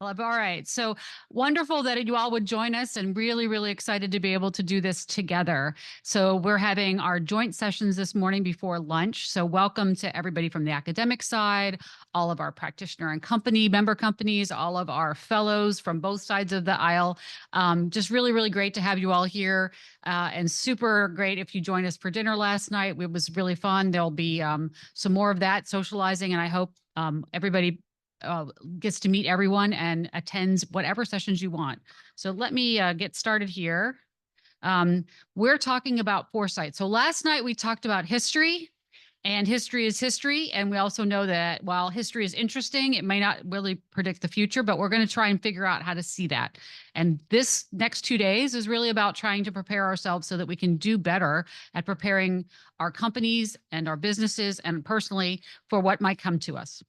All right. So wonderful that you all would join us and really, really excited to be able to do this together. So we're having our joint sessions this morning before lunch. So welcome to everybody from the academic side, all of our practitioner and company member companies, all of our fellows from both sides of the aisle. Just really, really great to have you all here and super great if you joined us for dinner last night. It was really fun. There'll be some more of that socializing, and I hope everybody gets to meet everyone and attends whatever sessions you want. So let me get started here. We're talking about foresight. So last night we talked about history, and history is history. And we also know that while history is interesting, it may not really predict the future, but we're going to try and figure out how to see that. And this next 2 days is really about trying to prepare ourselves so that we can do better at preparing our companies and our businesses and personally for what might come to us.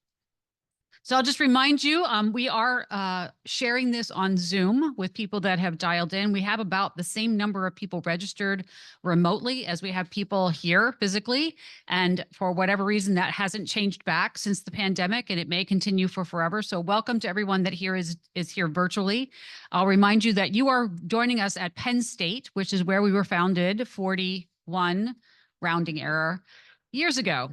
So I'll just remind you, we are sharing this on Zoom with people that have dialed in. We have about the same number of people registered remotely as we have people here physically. And for whatever reason, that hasn't changed back since the pandemic, and it may continue for forever. So welcome to everyone that is here virtually. I'll remind you that you are joining us at Penn State, which is where we were founded 41, rounding error, years ago.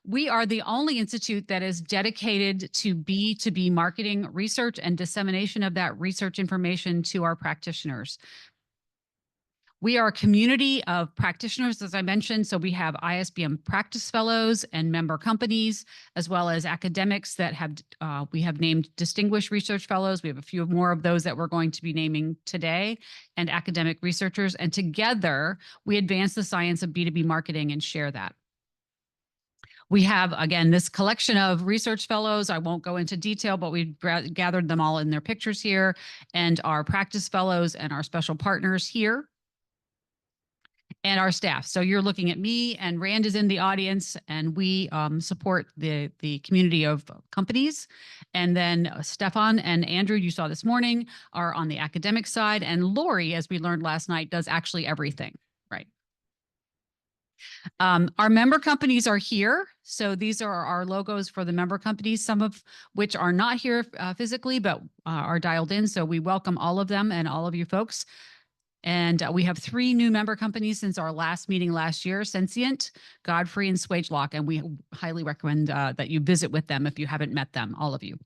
We are the only institute that is dedicated to B2B marketing research and dissemination of that research information to our practitioners. We are a community of practitioners, as I mentioned. So we have ISBM practice fellows and member companies, as well as academics that we have named distinguished research fellows. We have a few more of those that we're going to be naming today, and academic researchers. And together we advance the science of B2B marketing and share that. We have, again, this collection of research fellows. I won't go into detail, but we've gathered them all in their pictures here, and our practice fellows and our special partners here, and our staff. So you're looking at me, and Rand is in the audience, and we support the community of companies. And then Stefan and Andrew, you saw this morning, are on the academic side, and Lori, as we learned last night, does actually everything, right? Our member companies are here. So these are our logos for the member companies, some of which are not here physically, but are dialed in. So we welcome all of them and all of you folks. And we have 3 new member companies since our last meeting last year: Sensient, Godfrey, and Swagelock. And we highly recommend that you visit with them if you haven't met them, all of you.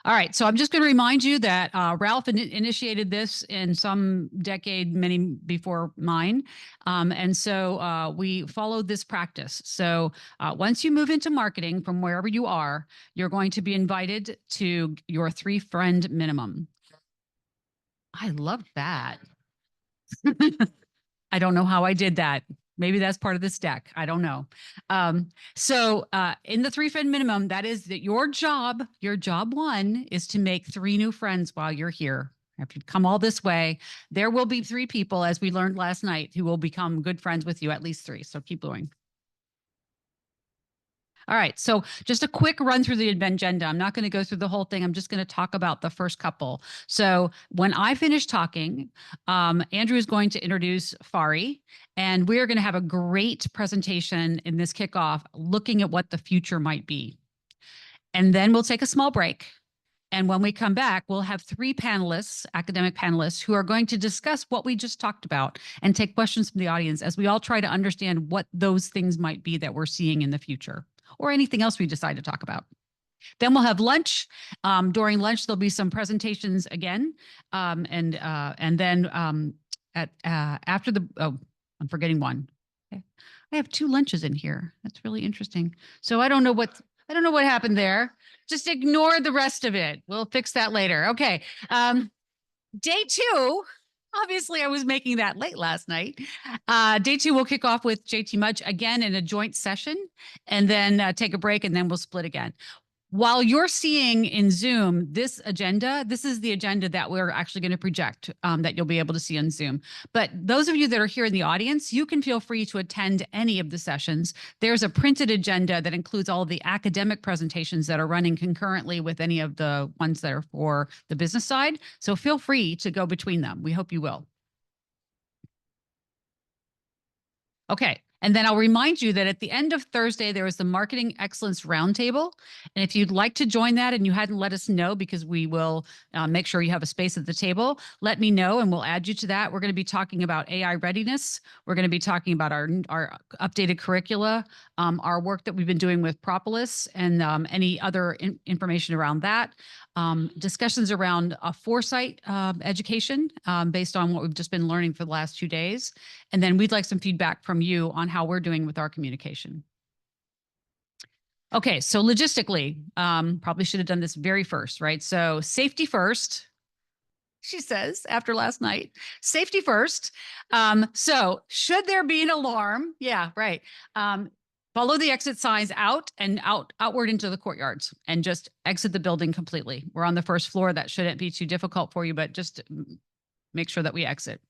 All right, so I'm just going to remind you that Ralph initiated this in some decade, many before mine. And so we followed this practice. So once you move into marketing from wherever you are, you're going to be invited to your 3-friend minimum. I love that. I don't know how I did that. Maybe that's part of this deck. I don't know. So in the 3-friend minimum, that is that your job 1 is to make 3 new friends while you're here. If you come all this way, there will be 3 people, as we learned last night, who will become good friends with you, at least 3. So keep going. All right, so just a quick run through the agenda. I'm not going to go through the whole thing. I'm just going to talk about the first couple. So when I finish talking, Andrew is going to introduce Fari, and we're going to have a great presentation in this kickoff looking at what the future might be. And then we'll take a small break. And when we come back, we'll have 3 panelists, academic panelists, who are going to discuss what we just talked about and take questions from the audience as we all try to understand what those things might be that we're seeing in the future, or anything else we decide to talk about. Then we'll have lunch. During lunch, there'll be some presentations again. And then after the, I'm forgetting one. Okay. I have 2 lunches in here. That's really interesting. So I don't know what happened there. Just ignore the rest of it. We'll fix that later. Okay. Day 2. Obviously, I was making that late last night. Day 2, we'll kick off with JT Mudge again in a joint session, and then take a break, and then we'll split again. While you're seeing in Zoom this agenda, this is the agenda that we're actually going to project that you'll be able to see on Zoom. But those of you that are here in the audience, you can feel free to attend any of the sessions. There's a printed agenda that includes all of the academic presentations that are running concurrently with any of the ones that are for the business side. So feel free to go between them. We hope you will. Okay. And then I'll remind you that at the end of Thursday, there is the Marketing Excellence Roundtable. And if you'd like to join that and you hadn't let us know, because we will make sure you have a space at the table, let me know and we'll add you to that. We're going to be talking about AI readiness. We're going to be talking about our updated curricula, our work that we've been doing with Propolis, and any other information around that. Discussions around foresight education based on what we've just been learning for the last 2 days. And then we'd like some feedback from you on how we're doing with our communication. Okay, so logistically, probably should have done this very first, right? So safety first, she says, after last night, safety first. So should there be an alarm? Yeah, right. Follow the exit signs out and outward into the courtyards and just exit the building completely. We're on the first floor. That shouldn't be too difficult for you, but just make sure that we exit.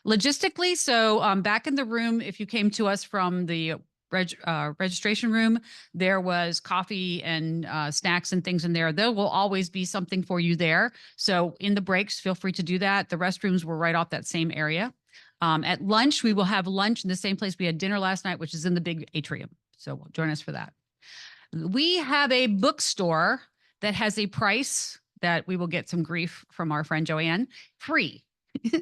Logistically, so back in the room, if you came to us from the registration room, there was coffee and snacks and things in there. There will always be something for you there. So in the breaks, feel free to do that. The restrooms were right off that same area. At lunch, we will have lunch in the same place we had dinner last night, which is in the big atrium. So join us for that. We have a bookstore that has a price that we will get some grief from our friend Joanne, free.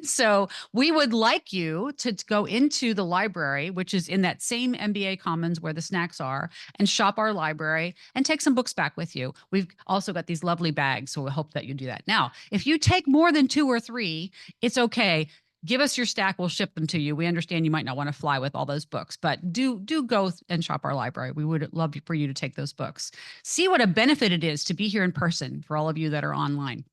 So we would like you to go into the library, which is in that same MBA Commons where the snacks are, and shop our library and take some books back with you. We've also got these lovely bags, so we hope that you do that. Now, if you take more than 2 or 3, it's okay. Give us your stack. We'll ship them to you. We understand you might not want to fly with all those books, but do go and shop our library. We would love for you to take those books. See what a benefit it is to be here in person for all of you that are online.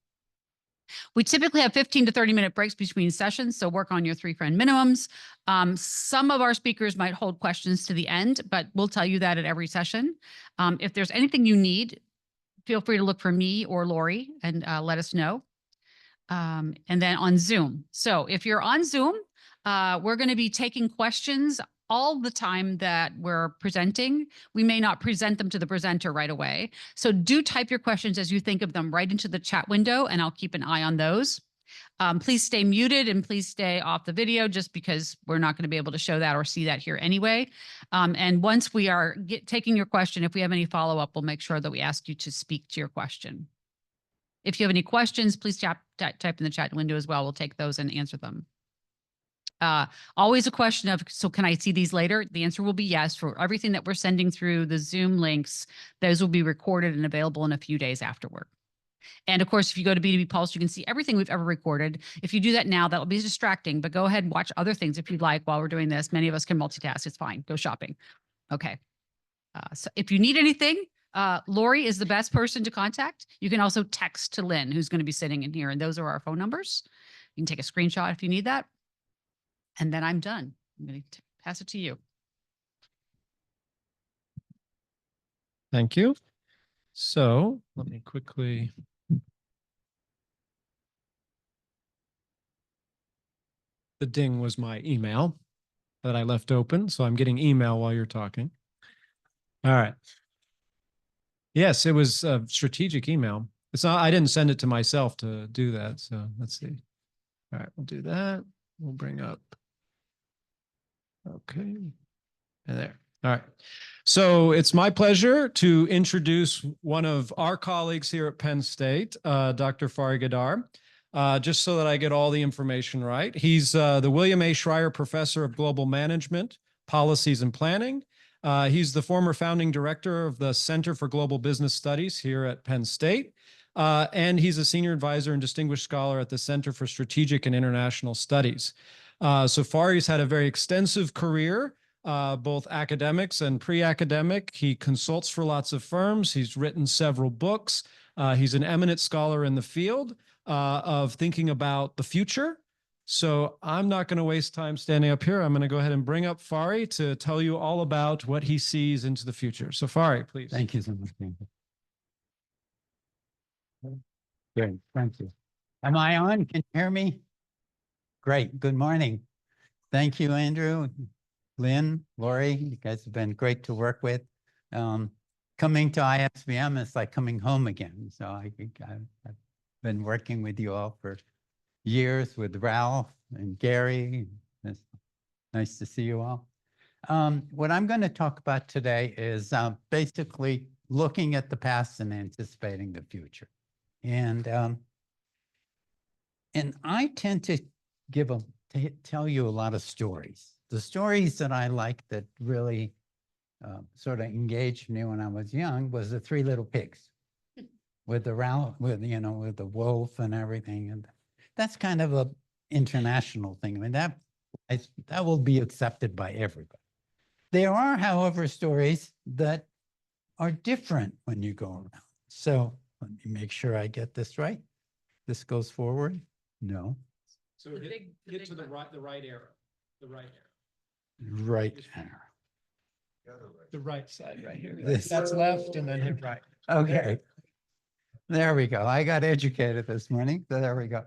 We typically have 15 to 30-minute breaks between sessions, so work on your 3-friend minimums. Some of our speakers might hold questions to the end, but we'll tell you that at every session. If there's anything you need, feel free to look for me or Lori and let us know. And then on Zoom. So if you're on Zoom, we're going to be taking questions all the time that we're presenting. We may not present them to the presenter right away. So do type your questions as you think of them right into the chat window, and I'll keep an eye on those. Please stay muted and please stay off the video, just because we're not going to be able to show that or see that here anyway. And once we are taking your question, if we have any follow-up, we'll make sure that we ask you to speak to your question. If you have any questions, please type in the chat window as well. We'll take those and answer them. Always a question of, so can I see these later? The answer will be yes. For everything that we're sending through the Zoom links, those will be recorded and available in a few days afterward. And of course, if you go to B2B Pulse, you can see everything we've ever recorded. If you do that now, that'll be distracting, but go ahead and watch other things if you'd like while we're doing this. Many of us can multitask. It's fine. Go shopping. Okay. So if you need anything, Lori is the best person to contact. You can also text to Lynn, who's going to be sitting in here, and those are our phone numbers. You can take a screenshot if you need that. And then I'm done. I'm going to pass it to you. Thank you. So let me quickly. The ding was my email that I left open, so I'm getting email while you're talking. All right. Yes, it was a strategic email. It's not, I didn't send it to myself to do that. So let's see. All right, we'll do that. We'll bring up. Okay. And there. All right. So it's my pleasure to introduce one of our colleagues here at Penn State, Dr. Fari Ghadar. Just so that I get all the information right. He's the William A. Schreier Professor of Global Management, Policies and Planning. He's the former founding director of the Center for Global Business Studies here at Penn State. And he's a senior advisor and distinguished scholar at the Center for Strategic and International Studies. So Fari's had a very extensive career, both academics and pre-academic. He consults for lots of firms. He's written several books. He's an eminent scholar in the field of thinking about the future. So I'm not going to waste time standing up here. I'm going to go ahead and bring up Fari to tell you all about what he sees into the future. So Fari, please. Thank you so much. Great, thank you. Am I on? Can you hear me? Great, good morning. Thank you, Andrew, Lynn, Lori. You guys have been great to work with. Coming to ISBM is like coming home again. So I've been working with you all for years with Ralph and Gary. It's nice to see you all. What I'm going to talk about today is basically looking at the past and anticipating the future. And I tend to tell you a lot of stories. The stories that I like that really sort of engaged me when I was young was the Three Little Pigs with the with the wolf and everything. And that's kind of a international thing. I mean, that will be accepted by everybody. There are, however, stories that are different when you go around. So let me make sure I get this right. This goes forward. No. So get to the right arrow, the right arrow. Right arrow. The right side right here. This. That's left and then hit right. Okay. There we go. I got educated this morning. So there we go.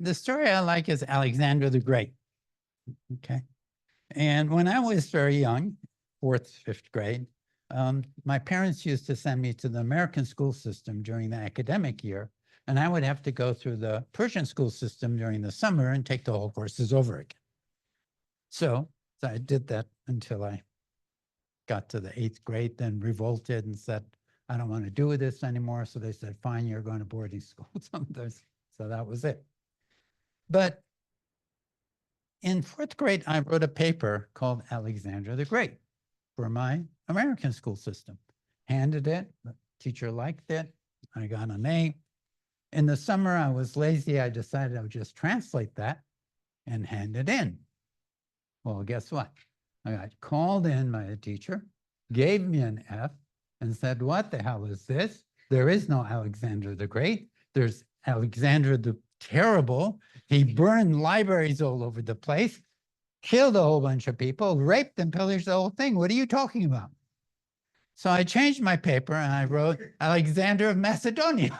The story I like is Alexander the Great. Okay. And when I was very young, 4th, 5th grade, my parents used to send me to the American school system during the academic year, and I would have to go through the Persian school system during the summer and take the whole courses over again. So I did that until I got to the 8th grade, then revolted and said, I don't want to do this anymore. So they said, fine, you're going to boarding school. So that was it. But in 4th grade, I wrote a paper called Alexander the Great for my American school system. Handed it, the teacher liked it, I got an A. In the summer, I was lazy. I decided I would just translate that and hand it in. Well, guess what? I got called in by a teacher, gave me an F, and said, what the hell is this? There is no Alexander the Great. There's Alexander the Terrible. He burned libraries all over the place, killed a whole bunch of people, raped and pillaged the whole thing. What are you talking about? So I changed my paper and I wrote Alexander of Macedonia.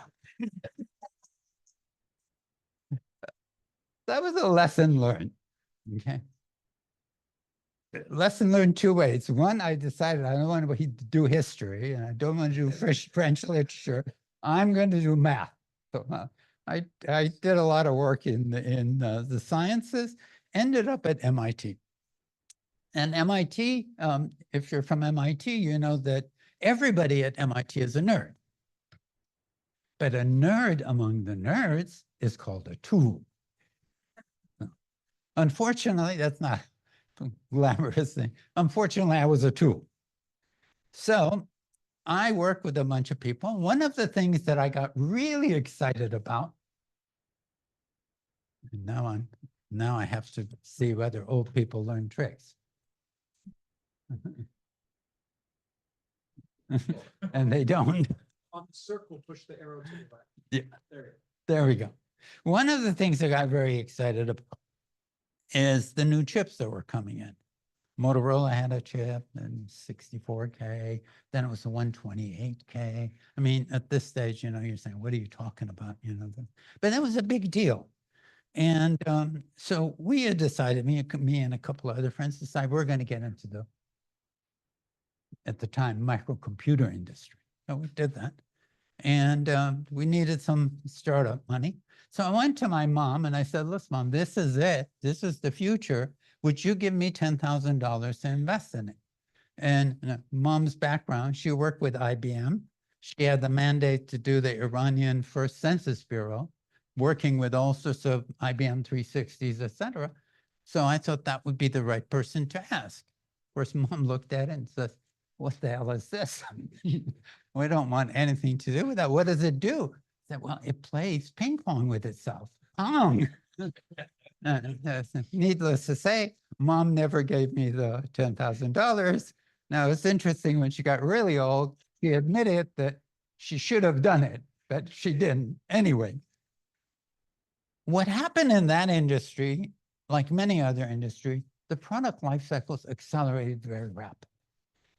That was a lesson learned. Okay. Lesson learned 2 ways. One, I decided I don't want to do history and I don't want to do French literature. I'm going to do math. So I did a lot of work in the sciences, ended up at MIT. And MIT, if you're from MIT, you know that everybody at MIT is a nerd. But a nerd among the nerds is called a tool. Unfortunately, that's not a glamorous thing. Unfortunately, I was a tool. So I worked with a bunch of people. One of the things that I got really excited about, and now I have to see whether old people learn tricks. And they don't. On the circle, push the arrow to the right. Yeah. There we go. One of the things I got very excited about is the new chips that were coming in. Motorola had a chip and 64K, then it was a 128K. I mean, at this stage, you know, you're saying, what are you talking about? You know, but that was a big deal. And so we had decided, me and a couple of other friends decided we're going to get into the, at the time, microcomputer industry. So we did that. And we needed some startup money. So I went to my mom and I said, listen, Mom, this is it. This is the future. Would you give me $10,000 to invest in it? And Mom's background, she worked with IBM. She had the mandate to do the Iranian First Census Bureau, working with all sorts of IBM 360s, et cetera. So I thought that would be the right person to ask. Of course, Mom looked at it and says, what the hell is this? We don't want anything to do with that. What does it do? I said, well, it plays ping pong with itself. Pong. Needless to say, Mom never gave me the $10,000. Now, it's interesting, when she got really old, she admitted that she should have done it, but she didn't. Anyway, what happened in that industry, like many other industries, the product life cycles accelerated very rapidly.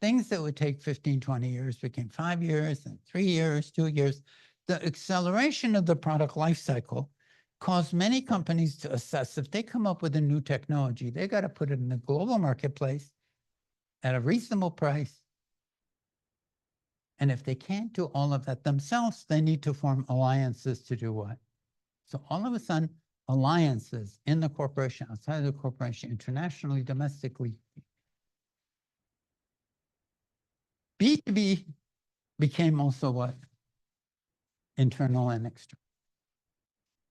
Things that would take 15, 20 years became 5 years and 3 years, 2 years. The acceleration of the product life cycle caused many companies to assess if they come up with a new technology, they got to put it in the global marketplace at a reasonable price. And if they can't do all of that themselves, they need to form alliances to do what? So all of a sudden, alliances in the corporation, outside of the corporation, internationally, domestically, B2B became also what? Internal and external.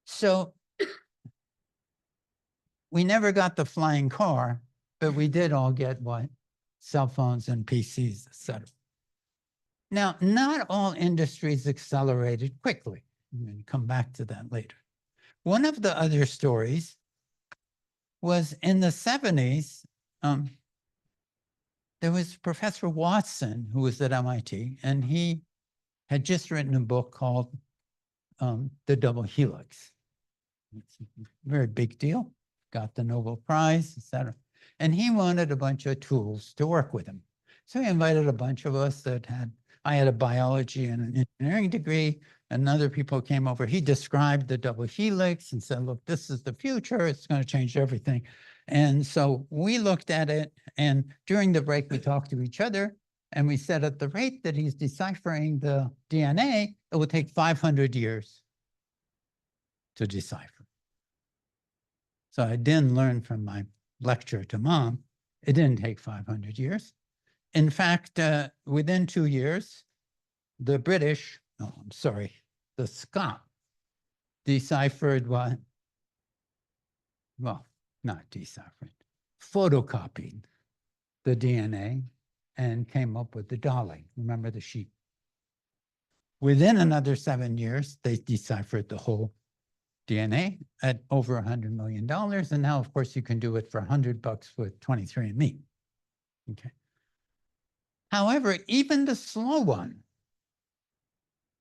So we never got the flying car, but we did all get what? Cell phones and PCs, et cetera. Now, not all industries accelerated quickly. I'm going to come back to that later. One of the other stories was in the 70s, there was Professor Watson, who was at MIT, and he had just written a book called The Double Helix. It's a very big deal, got the Nobel Prize, et cetera. And he wanted a bunch of tools to work with him. So he invited a bunch of us I had a biology and an engineering degree, and other people came over. He described the double helix and said, look, this is the future. It's going to change everything. And so we looked at it, and during the break, we talked to each other, and we said at the rate that he's deciphering the DNA, it will take 500 years to decipher. So I didn't learn from my lecture to Mom. It didn't take 500 years. In fact, within 2 years, the British, the Scot deciphered what? Well, not deciphered, photocopied the DNA and came up with the Dolly. Remember the sheep? Within another 7 years, they deciphered the whole DNA at over $100 million. And now, of course, you can do it for $100 with 23andMe. Okay. However, even the slow one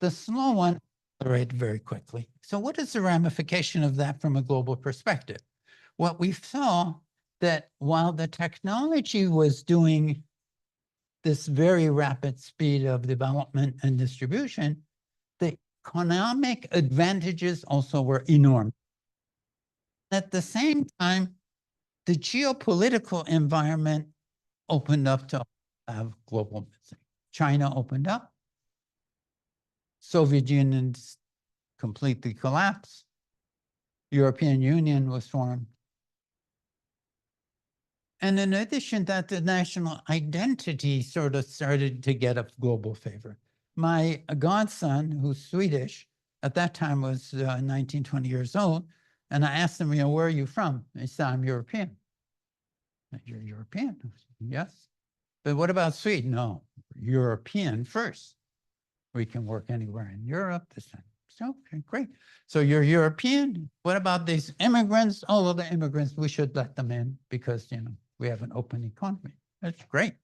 accelerated very quickly. So what is the ramification of that from a global perspective? What we saw that while the technology was doing this very rapid speed of development and distribution, the economic advantages also were enormous. At the same time, the geopolitical environment opened up to have global. China opened up. Soviet Union completely collapsed. European Union was formed. And in addition to that, the national identity sort of started to get a global favor. My godson, who's Swedish, at that time was 19, 20 years old. And I asked him, where are you from? He said, I'm European. You're European? Yes. But what about Sweden? No, European first. We can work anywhere in Europe. So, okay, great. So you're European. What about these immigrants? All of the immigrants, we should let them in because, we have an open economy. That's great.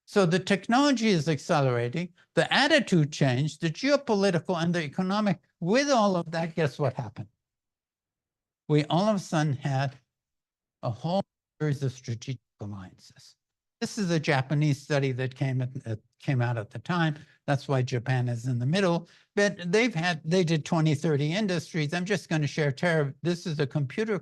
So the technology is accelerating. The attitude changed, the geopolitical and the economic. With all of that, guess what happened? We all of a sudden had a whole series of strategic alliances. This is a Japanese study that came out at the time. That's why Japan is in the middle. But they did 20, 30 industries. I'm just going to share. This is a computer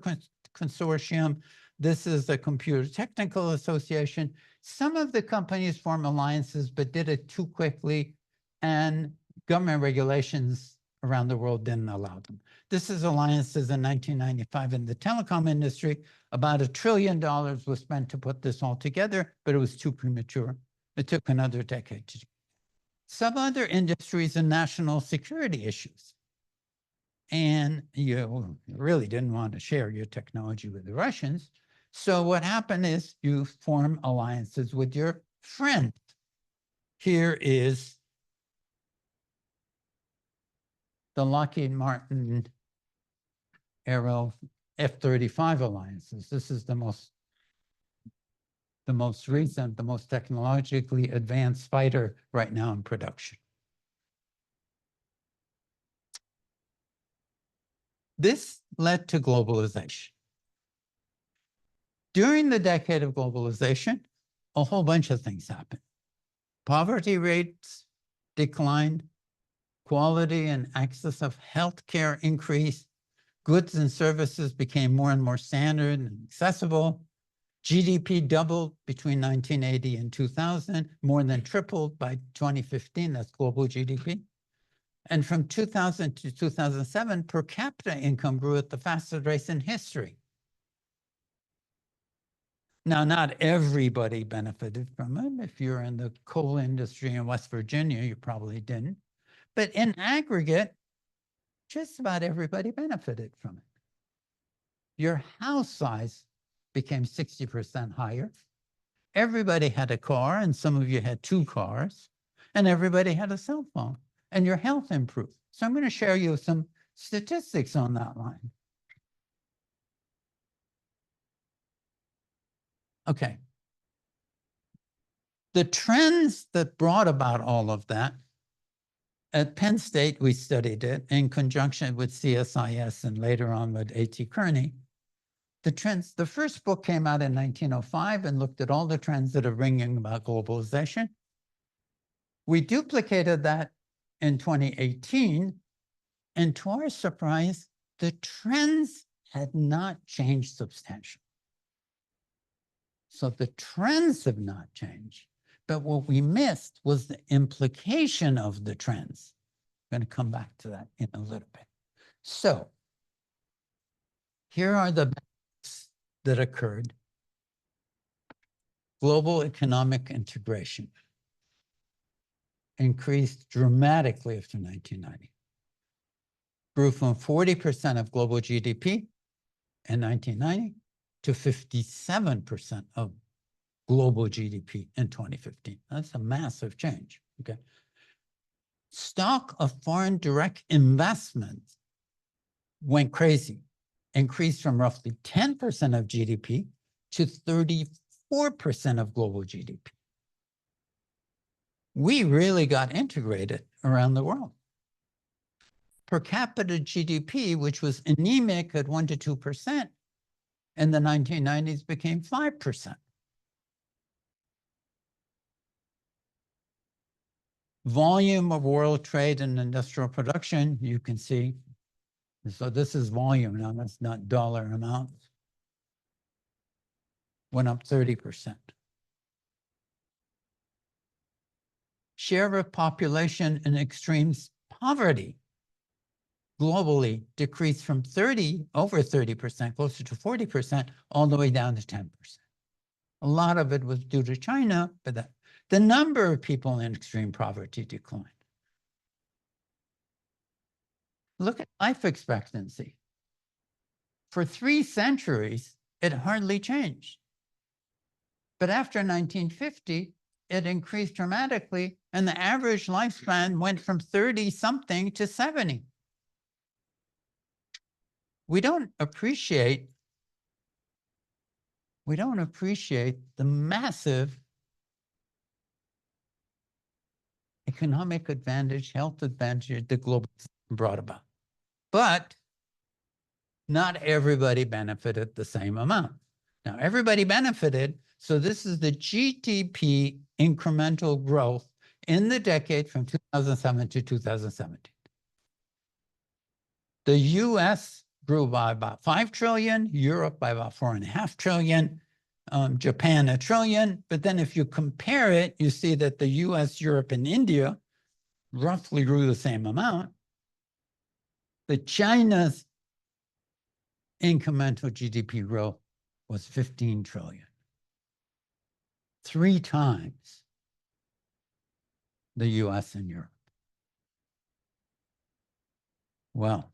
consortium. This is the Computer Technical Association. Some of the companies formed alliances, but did it too quickly, and government regulations around the world didn't allow them. This is alliances in 1995 in the telecom industry. About $1 trillion was spent to put this all together, but it was too premature. It took another decade to do. Some other industries and national security issues. And you really didn't want to share your technology with the Russians. So what happened is you form alliances with your friends. Here is the Lockheed Martin Aero F-35 alliances. This is the most recent, the most technologically advanced fighter right now in production. This led to globalization. During the decade of globalization, a whole bunch of things happened. Poverty rates declined, quality and access of healthcare increased, goods and services became more and more standard and accessible. GDP doubled between 1980 and 2000, more than tripled by 2015, that's global GDP. And from 2000 to 2007, per capita income grew at the fastest rate in history. Now, not everybody benefited from it. If you're in the coal industry in West Virginia, you probably didn't. But in aggregate, just about everybody benefited from it. Your house size became 60% higher. Everybody had a car, and some of you had 2 cars, and everybody had a cell phone, and your health improved. So I'm going to share you some statistics on that line. Okay. The trends that brought about all of that, at Penn State, we studied it in conjunction with CSIS and later on with A.T. Kearney. The trends, the first book came out in 1905 and looked at all the trends that are bringing about globalization. We duplicated that in 2018, and to our surprise, the trends had not changed substantially. So the trends have not changed, but what we missed was the implication of the trends. I'm going to come back to that in a little bit. So here are the benefits that occurred. Global economic integration increased dramatically after 1990. Grew from 40% of global GDP in 1990 to 57% of global GDP in 2015. That's a massive change, okay? Stock of foreign direct investment went crazy, increased from roughly 10% of GDP to 34% of global GDP. We really got integrated around the world. Per capita GDP, which was anemic at 1 to 2%, in the 1990s became 5%. Volume of world trade and industrial production, you can see. So this is volume now, that's not dollar amount. Went up 30%. Share of population in extreme poverty globally decreased from over 30%, closer to 40%, all the way down to 10%. A lot of it was due to China, but the number of people in extreme poverty declined. Look at life expectancy. For 3 centuries, it hardly changed. But after 1950, it increased dramatically, and the average lifespan went from 30-something to 70. We don't appreciate the massive economic advantage, health advantage that globalization brought about. But not everybody benefited the same amount. Now, everybody benefited, so this is the GDP incremental growth in the decade from 2007 to 2017. The US grew by about 5 trillion, Europe by about 4.5 trillion, Japan 1 trillion. But then if you compare it, you see that the US, Europe, and India roughly grew the same amount. But China's incremental GDP growth was 15 trillion. 3 times the US and Europe. Well,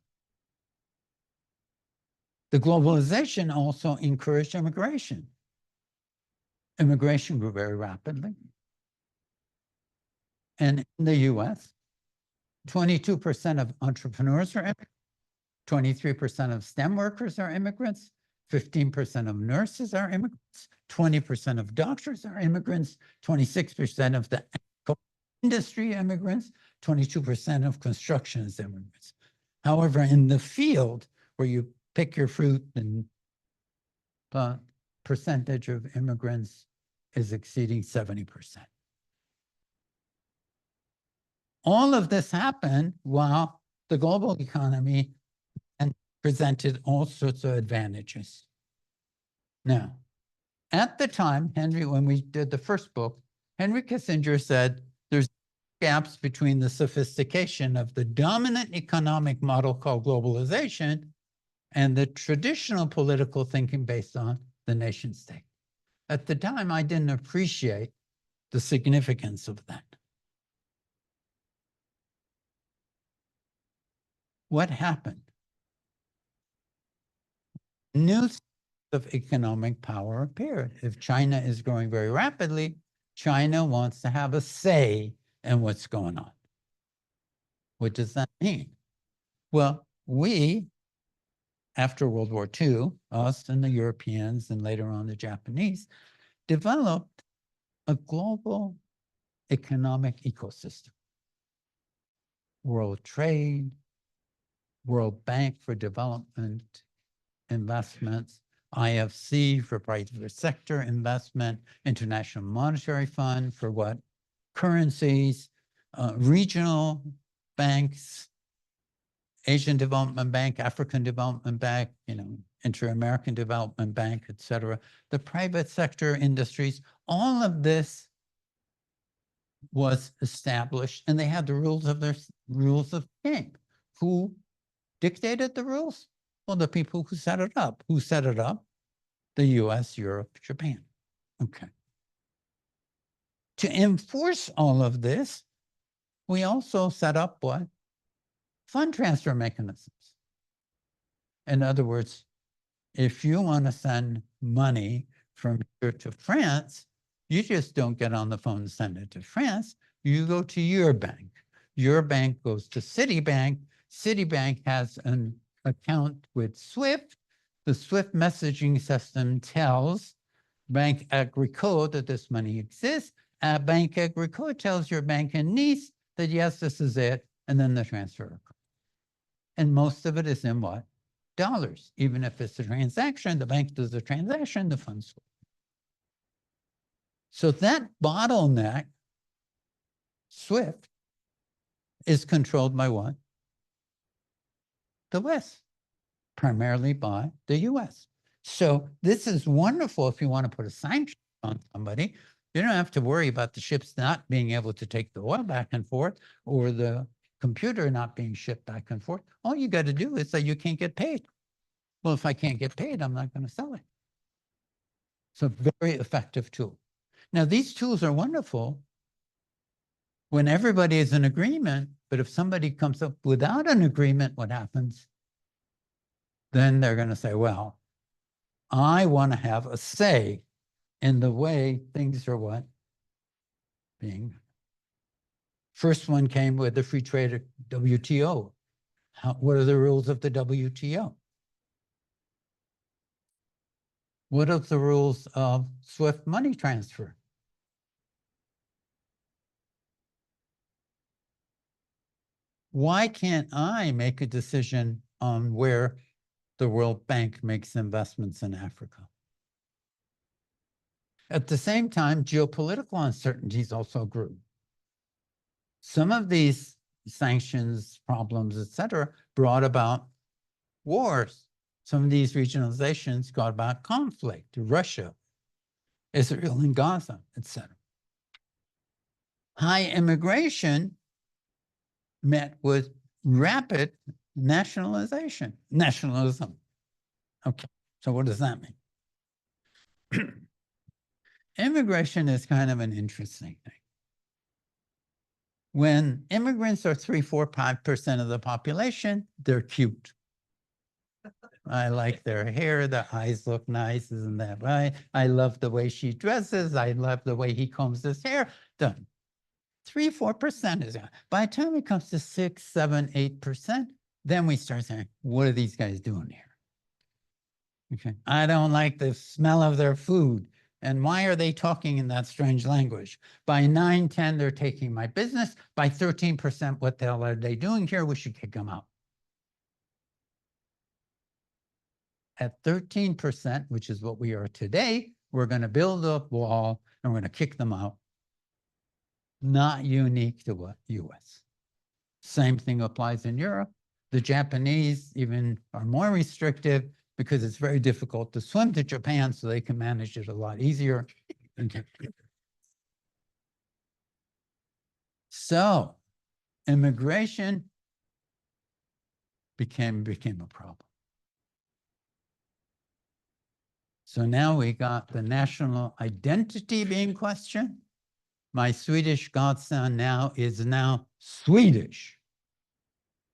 the globalization also encouraged immigration. Immigration grew very rapidly. And in the US, 22% of entrepreneurs are immigrants, 23% of STEM workers are immigrants, 15% of nurses are immigrants, 20% of doctors are immigrants, 26% of the industry immigrants, 22% of construction is immigrants. However, in the field where you pick your fruit, and the percentage of immigrants is exceeding 70%. All of this happened while the global economy presented all sorts of advantages. Now, at the time, when we did the first book, Henry Kissinger said there's gaps between the sophistication of the dominant economic model called globalization and the traditional political thinking based on the nation state. At the time, I didn't appreciate the significance of that. What happened? New of economic power appeared. If China is growing very rapidly, China wants to have a say in what's going on. What does that mean? Well, we, after World War II, us and the Europeans and later on the Japanese, developed a global economic ecosystem. World trade, World Bank for Development investments, IFC for private sector investment, International Monetary Fund for what? Currencies, regional banks, Asian Development Bank, African Development Bank, Inter-American Development Bank, et cetera. The private sector industries, all of this was established, and they had the rules of their rules of game. Who dictated the rules? Well, the people who set it up. Who set it up? The US, Europe, Japan. Okay. To enforce all of this, we also set up what? Fund transfer mechanisms. In other words, if you want to send money from here to France, you just don't get on the phone and send it to France. You go to your bank. Your bank goes to Citibank. Citibank has an account with SWIFT. The SWIFT messaging system tells Bank Agricole that this money exists. Bank Agricole tells your bank in Nice that yes, this is it, and then the transfer occurs. And most of it is in what? Dollars. Even if it's a transaction, the bank does the transaction, the funds. So that bottleneck, SWIFT, is controlled by what? The West, primarily by the US. So this is wonderful if you want to put a sanction on somebody. You don't have to worry about the ships not being able to take the oil back and forth or the computer not being shipped back and forth. All you got to do is say you can't get paid. Well, if I can't get paid, I'm not going to sell it. It's a very effective tool. Now, these tools are wonderful when everybody is in agreement, but if somebody comes up without an agreement, what happens? Then they're going to say, well, I want to have a say in the way things are what? Being. First one came with the free trade WTO. What are the rules of the WTO? What are the rules of SWIFT money transfer? Why can't I make a decision on where the World Bank makes investments in Africa? At the same time, geopolitical uncertainties also grew. Some of these sanctions, problems, et cetera, brought about wars. Some of these regionalizations brought about conflict, Russia, Israel and Gaza, et cetera. High immigration met with rapid nationalism. Okay, so what does that mean? Immigration is kind of an interesting thing. When immigrants are 3, 4, 5% of the population, they're cute. I like their hair, their eyes look nice, isn't that right? I love the way she dresses. I love the way he combs his hair. Done. 3, 4% is, by the time it comes to 6, 7, 8%, then we start saying, what are these guys doing here? Okay. I don't like the smell of their food. And why are they talking in that strange language? By 9, 10, they're taking my business. By 13%, what the hell are they doing here? We should kick them out. At 13%, which is what we are today, we're going to build a wall and we're going to kick them out. Not unique to what? US. Same thing applies in Europe. The Japanese even are more restrictive because it's very difficult to swim to Japan, so they can manage it a lot easier. Okay. So immigration became a problem. So now we got the national identity being questioned. My Swedish godson now is Swedish.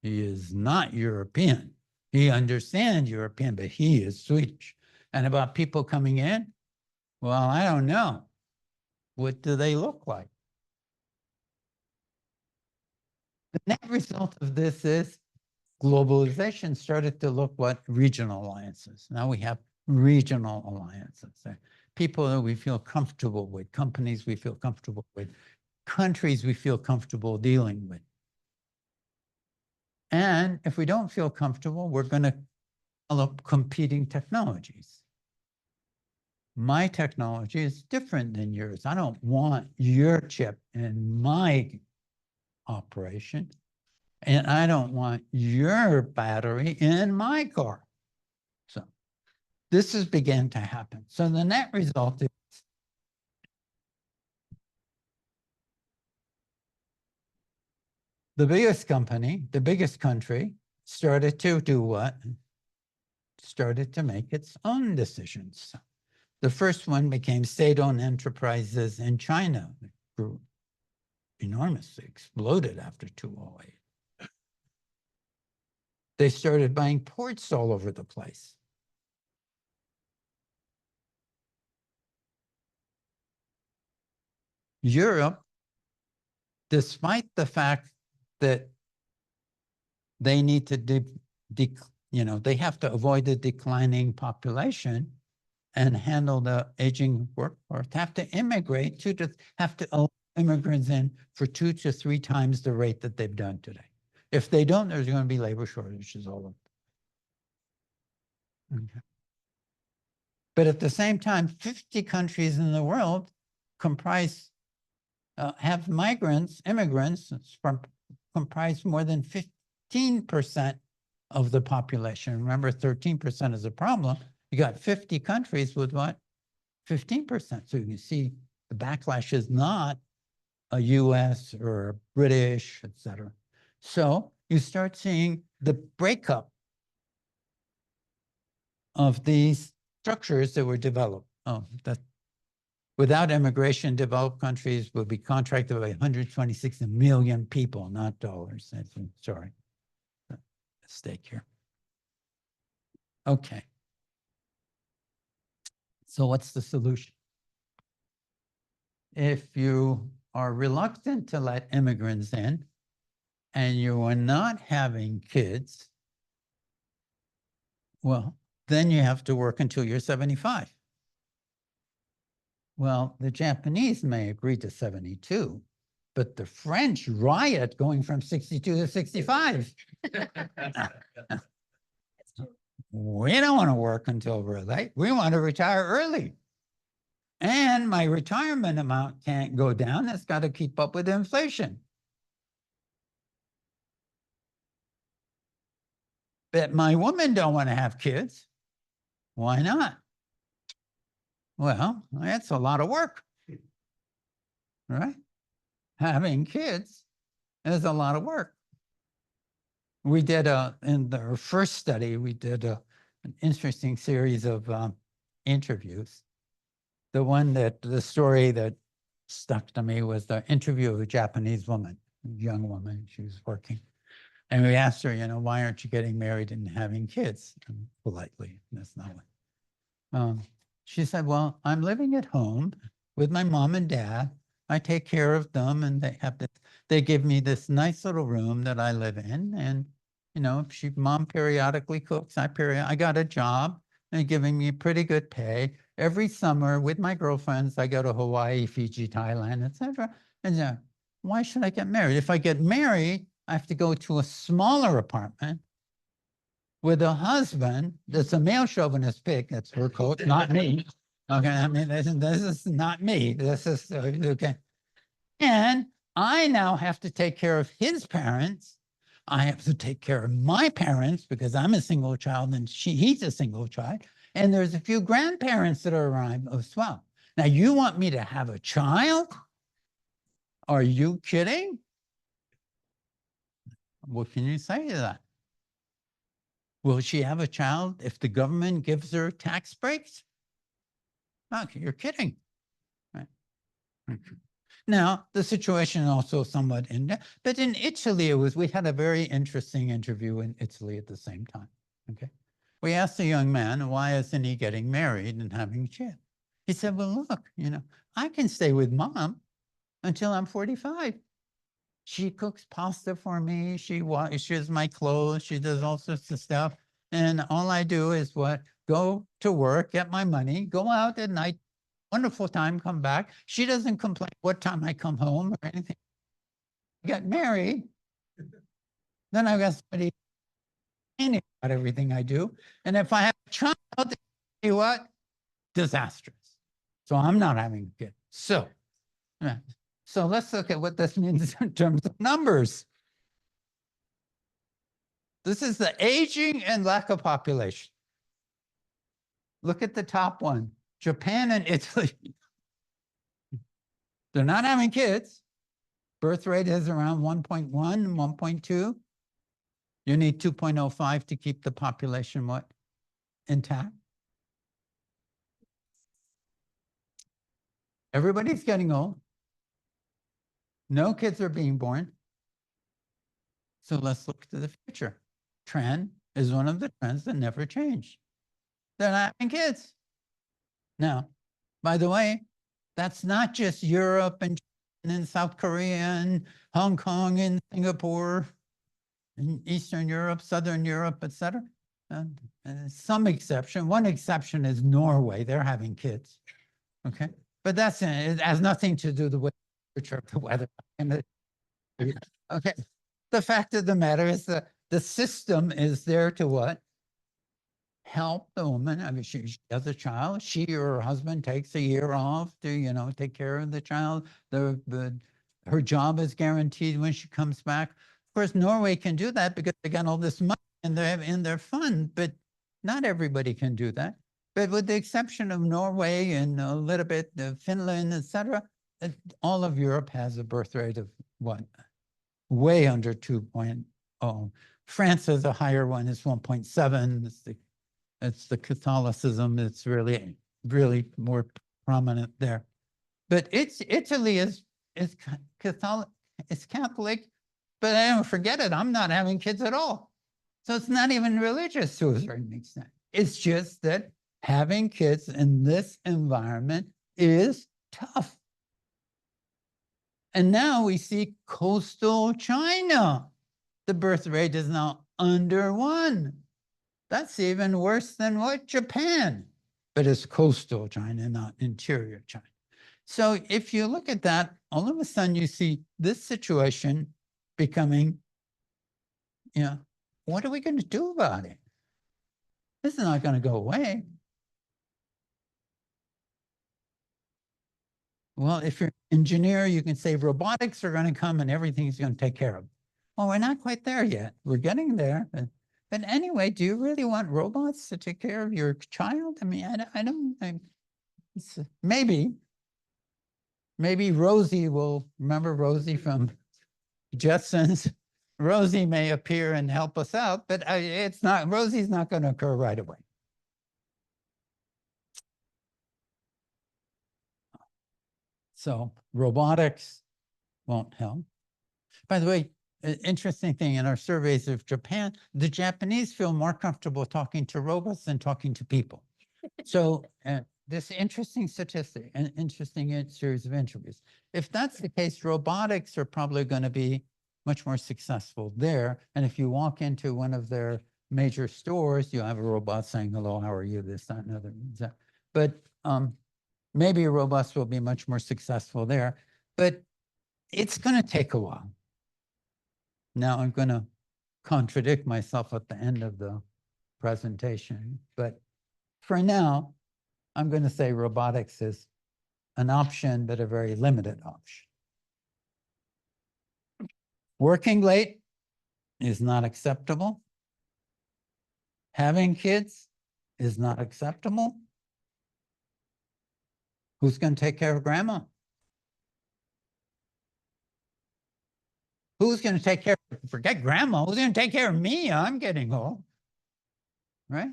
He is not European. He understands European, but he is Swedish. And about people coming in, well, I don't know. What do they look like? The net result of this is globalization started to look what regional alliances. Now we have regional alliances. People that we feel comfortable with, companies we feel comfortable with, countries we feel comfortable dealing with. And if we don't feel comfortable, we're going to develop competing technologies. My technology is different than yours. I don't want your chip in my operation, and I don't want your battery in my car. So this has begun to happen. So the net result is the biggest company, the biggest country started to do what? Started to make its own decisions. The first one became state-owned enterprises in China. It grew enormously, exploded after 2008. They started buying ports all over the place. Europe, despite the fact that they need to, they have to avoid the declining population and handle the aging workforce, have to immigrate have to allow immigrants in for 2 to 3 times the rate that they've done today. If they don't, there's going to be labor shortages all over. Okay. But at the same time, 50 countries in the world have immigrants comprise more than 15% of the population. Remember, 13% is a problem. You got 50 countries with what? 15%. So you can see the backlash is not a US or a British, et cetera. So you start seeing the breakup of these structures that were developed. Without immigration, developed countries would be contracted by 126 million people, not dollars. Sorry, mistake here. Okay. So what's the solution? If you are reluctant to let immigrants in and you are not having kids, well, then you have to work until you're 75. Well, the Japanese may agree to 72, but the French riot going from 62 to 65. We don't want to work until we're late. We want to retire early. And my retirement amount can't go down. It's got to keep up with inflation. But my women don't want to have kids. Why not? Well, that's a lot of work, right? Having kids is a lot of work. We did in our first study, we did an interesting series of interviews. The story that stuck to me was the interview of a Japanese woman, a young woman. She was working. And we asked her, why aren't you getting married and having kids? And politely, that's not what. She said, well, I'm living at home with my mom and dad. I take care of them, and they give me this nice little room that I live in. And, mom periodically cooks. I got a job. They're giving me pretty good pay. Every summer with my girlfriends, I go to Hawaii, Fiji, Thailand, etc. And why should I get married? If I get married, I have to go to a smaller apartment with a husband that's a male chauvinist pig. That's her quote, not me. Okay, I mean, this is not me. This is, okay. And I now have to take care of his parents. I have to take care of my parents because I'm a single child and he's a single child. And there's a few grandparents that are around as well. Now, you want me to have a child? Are you kidding? What can you say to that? Will she have a child if the government gives her tax breaks? Okay, you're kidding. Right. Now, the situation also somewhat but in Italy, we had a very interesting interview in Italy at the same time. Okay. We asked the young man, why isn't he getting married and having kids? He said, well, look, I can stay with mom until I'm 45. She cooks pasta for me. She washes my clothes. She does all sorts of stuff. And all I do is go to work, get my money, go out at night, wonderful time, come back. She doesn't complain what time I come home or anything. Get married. Then I've got somebody about everything I do. And if I have a child, you what? Disastrous. So I'm not having a kid. So let's look at what this means in terms of numbers. This is the aging and lack of population. Look at the top one, Japan and Italy. They're not having kids. Birth rate is around 1.1, 1.2. You need 2.05 to keep the population what? Intact. Everybody's getting old. No kids are being born. So let's look to the future. Trend is one of the trends that never change. They're not having kids. Now, by the way, that's not just Europe and South Korea and Hong Kong and Singapore and Eastern Europe, Southern Europe, etc. Some exception. One exception is Norway. They're having kids. Okay. But it has nothing to do with the weather. Okay. The fact of the matter is that the system is there to what? Help the woman. I mean, she has a child. She or her husband takes a year off to, take care of the child. Her job is guaranteed when she comes back. Of course, Norway can do that because they got all this money in their fund, but not everybody can do that. But with the exception of Norway and a little bit of Finland, etc., all of Europe has a birth rate of what? Way under 2.0. France has a higher one, it's 1.7. It's the Catholicism that's really, really more prominent there. But Italy is Catholic, it's Catholic, but I don't forget it, I'm not having kids at all. So it's not even religious to a certain extent. It's just that having kids in this environment is tough. And now we see coastal China. The birth rate is now under 1. That's even worse than what? Japan. But it's coastal China, not interior China. So if you look at that, all of a sudden you see this situation becoming, what are we going to do about it? This is not going to go away. Well, if you're an engineer, you can say robotics are going to come and everything's going to take care of it. Well, we're not quite there yet. We're getting there. But anyway, do you really want robots to take care of your child? I mean, maybe Rosie will, remember Rosie from Jetsons? Rosie may appear and help us out, but Rosie's not going to occur right away. So robotics won't help. By the way, an interesting thing in our surveys of Japan, the Japanese feel more comfortable talking to robots than talking to people. So this interesting statistic, an interesting series of interviews. If that's the case, robotics are probably going to be much more successful there. And if you walk into one of their major stores, you have a robot saying, hello, how are you? This, that, and other. But maybe robots will be much more successful there. But it's going to take a while. Now I'm going to contradict myself at the end of the presentation, but for now, I'm going to say robotics is an option, but a very limited option. Working late is not acceptable. Having kids is not acceptable. Who's going to take care of grandma? Who's going to take care of, forget grandma, who's going to take care of me? I'm getting old, right?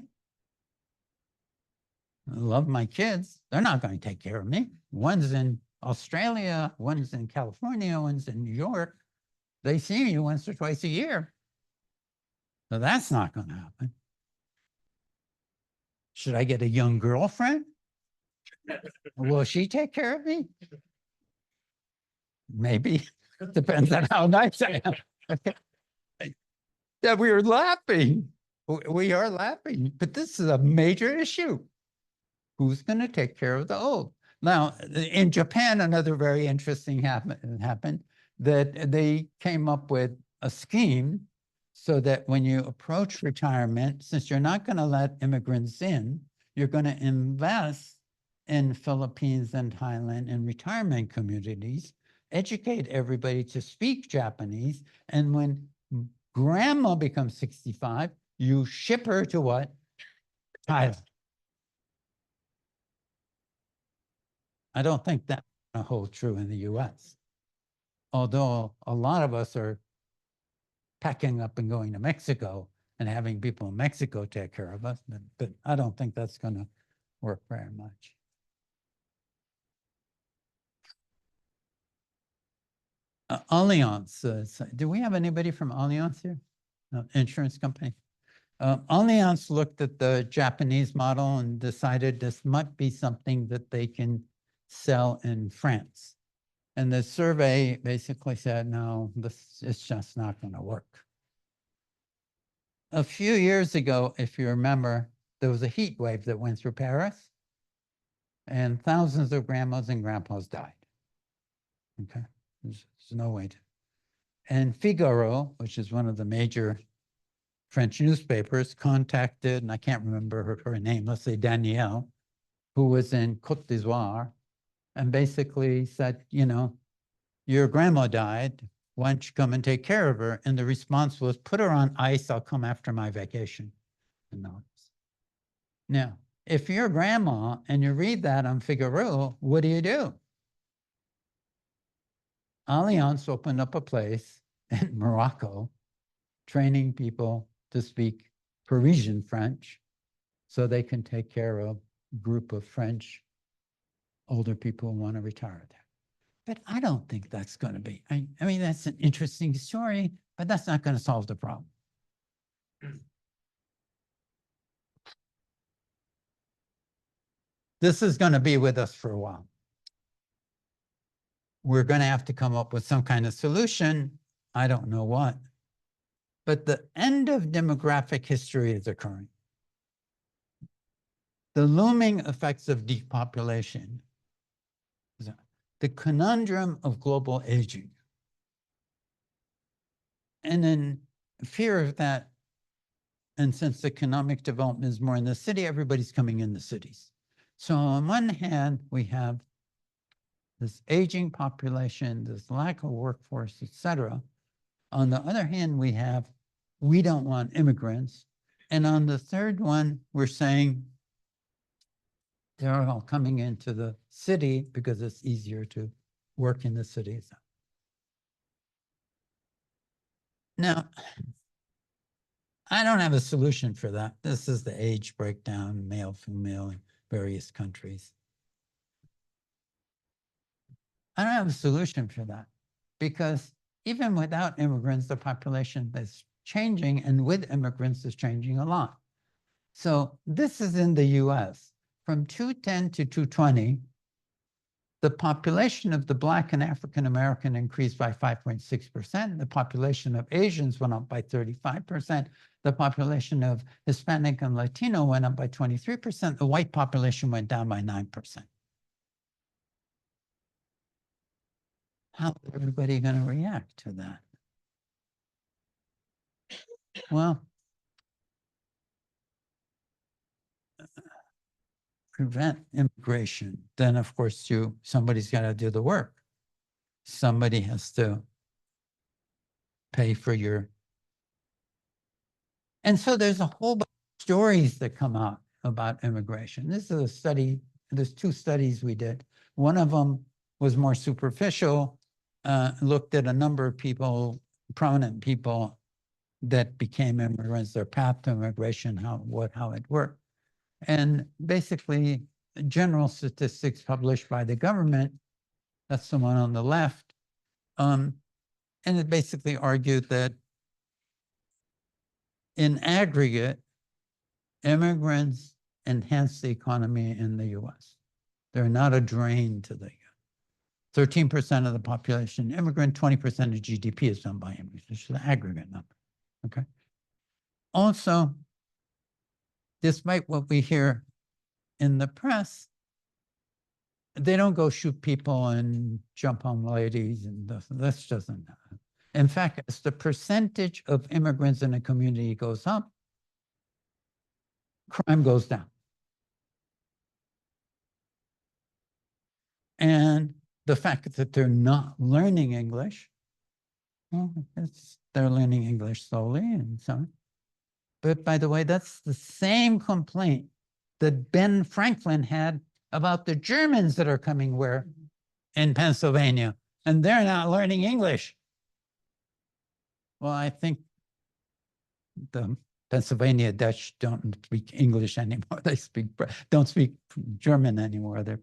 I love my kids. They're not going to take care of me. One's in Australia, one's in California, one's in New York. They see me once or twice a year. So that's not going to happen. Should I get a young girlfriend? Will she take care of me? Maybe. Depends on how nice I am. Okay. Yeah, we are laughing. We are laughing, but this is a major issue. Who's going to take care of the old? Now, in Japan, another very interesting happened that they came up with a scheme so that when you approach retirement, since you're not going to let immigrants in, you're going to invest in Philippines and Thailand in retirement communities, educate everybody to speak Japanese, and when grandma becomes 65, you ship her to what? Thailand. I don't think that's going to hold true in the US. Although a lot of us are packing up and going to Mexico and having people in Mexico take care of us, but I don't think that's going to work very much. Allianz, do we have anybody from Allianz here? Insurance company? Allianz looked at the Japanese model and decided this might be something that they can sell in France. And the survey basically said, no, this is just not going to work. A few years ago, if you remember, there was a heat wave that went through Paris and thousands of grandmas and grandpas died. Okay, there's no way to. And Figaro, which is one of the major French newspapers, contacted, and I can't remember her name, let's say Danielle, who was in Côte d'Ivoire, and basically said, you know, your grandma died, why don't you come and take care of her? And the response was, put her on ice, I'll come after my vacation. Now, if you're grandma and you read that on Figaro, what do? Allianz opened up a place in Morocco, training people to speak Parisian French so they can take care of a group of French older people who want to retire there. But I don't think that's going to be, I mean, that's an interesting story, but that's not going to solve the problem. This is going to be with us for a while. We're going to have to come up with some kind of solution. I don't know what. But the end of demographic history is occurring. The looming effects of depopulation, the conundrum of global aging. And in fear of that, and since economic development is more in the city, everybody's coming in the cities. So on one hand, we have this aging population, this lack of workforce, et cetera. On the other hand, we don't want immigrants. And on the third one, we're saying they're all coming into the city because it's easier to work in the cities. Now, I don't have a solution for that. This is the age breakdown, male, female in various countries. I don't have a solution for that because even without immigrants, the population is changing, and with immigrants is changing a lot. So this is in the US. From 210 to 220, the population of the Black and African American increased by 5.6%. The population of Asians went up by 35%. The population of Hispanic and Latino went up by 23%. The white population went down by 9%. How is everybody going to react to that? Well, prevent immigration. Then, of course, somebody's got to do the work. Somebody has to pay for your. And so there's a whole bunch of stories that come out about immigration. This is a study. There's two studies we did. One of them was more superficial, looked at a number of people, prominent people that became immigrants, their path to immigration, how it worked. And basically, general statistics published by the government, that's the one on the left, and it basically argued that in aggregate, immigrants enhance the economy in the US. They're not a drain to the 13% of the population immigrant, 20% of GDP is done by immigrants, which is the aggregate number, okay? Also, despite what we hear in the press, they don't go shoot people and jump on ladies, and this doesn't happen. In fact, as the percentage of immigrants in a community goes up, crime goes down. And the fact that they're not learning English, well, they're learning English slowly and so on. But by the way, that's the same complaint that Ben Franklin had about the Germans that are coming where in Pennsylvania, and they're not learning English. Well, I think the Pennsylvania Dutch don't speak English anymore. They don't speak German anymore. They're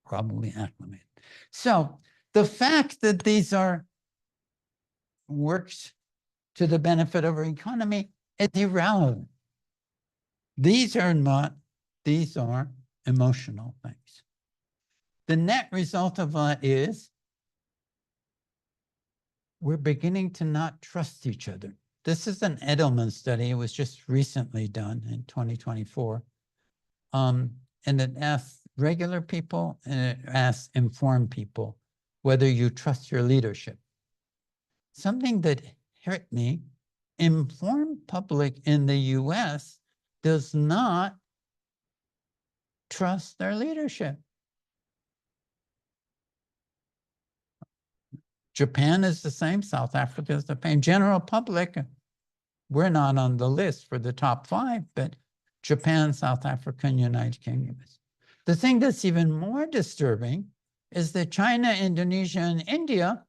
probably acclimated. So the fact that these are works to the benefit of our economy is irrelevant. These are not, these are emotional things. The net result of that is we're beginning to not trust each other. This is an Edelman study. It was just recently done in 2024. And it asks regular people and it asks informed people whether you trust your leadership. Something that hurt me, informed public in the US does not trust their leadership. Japan is the same, South Africa is the same. General public, we're not on the list for the top 5, but Japan, South Africa, and United Kingdom is. The thing that's even more disturbing is that China, Indonesia, and India,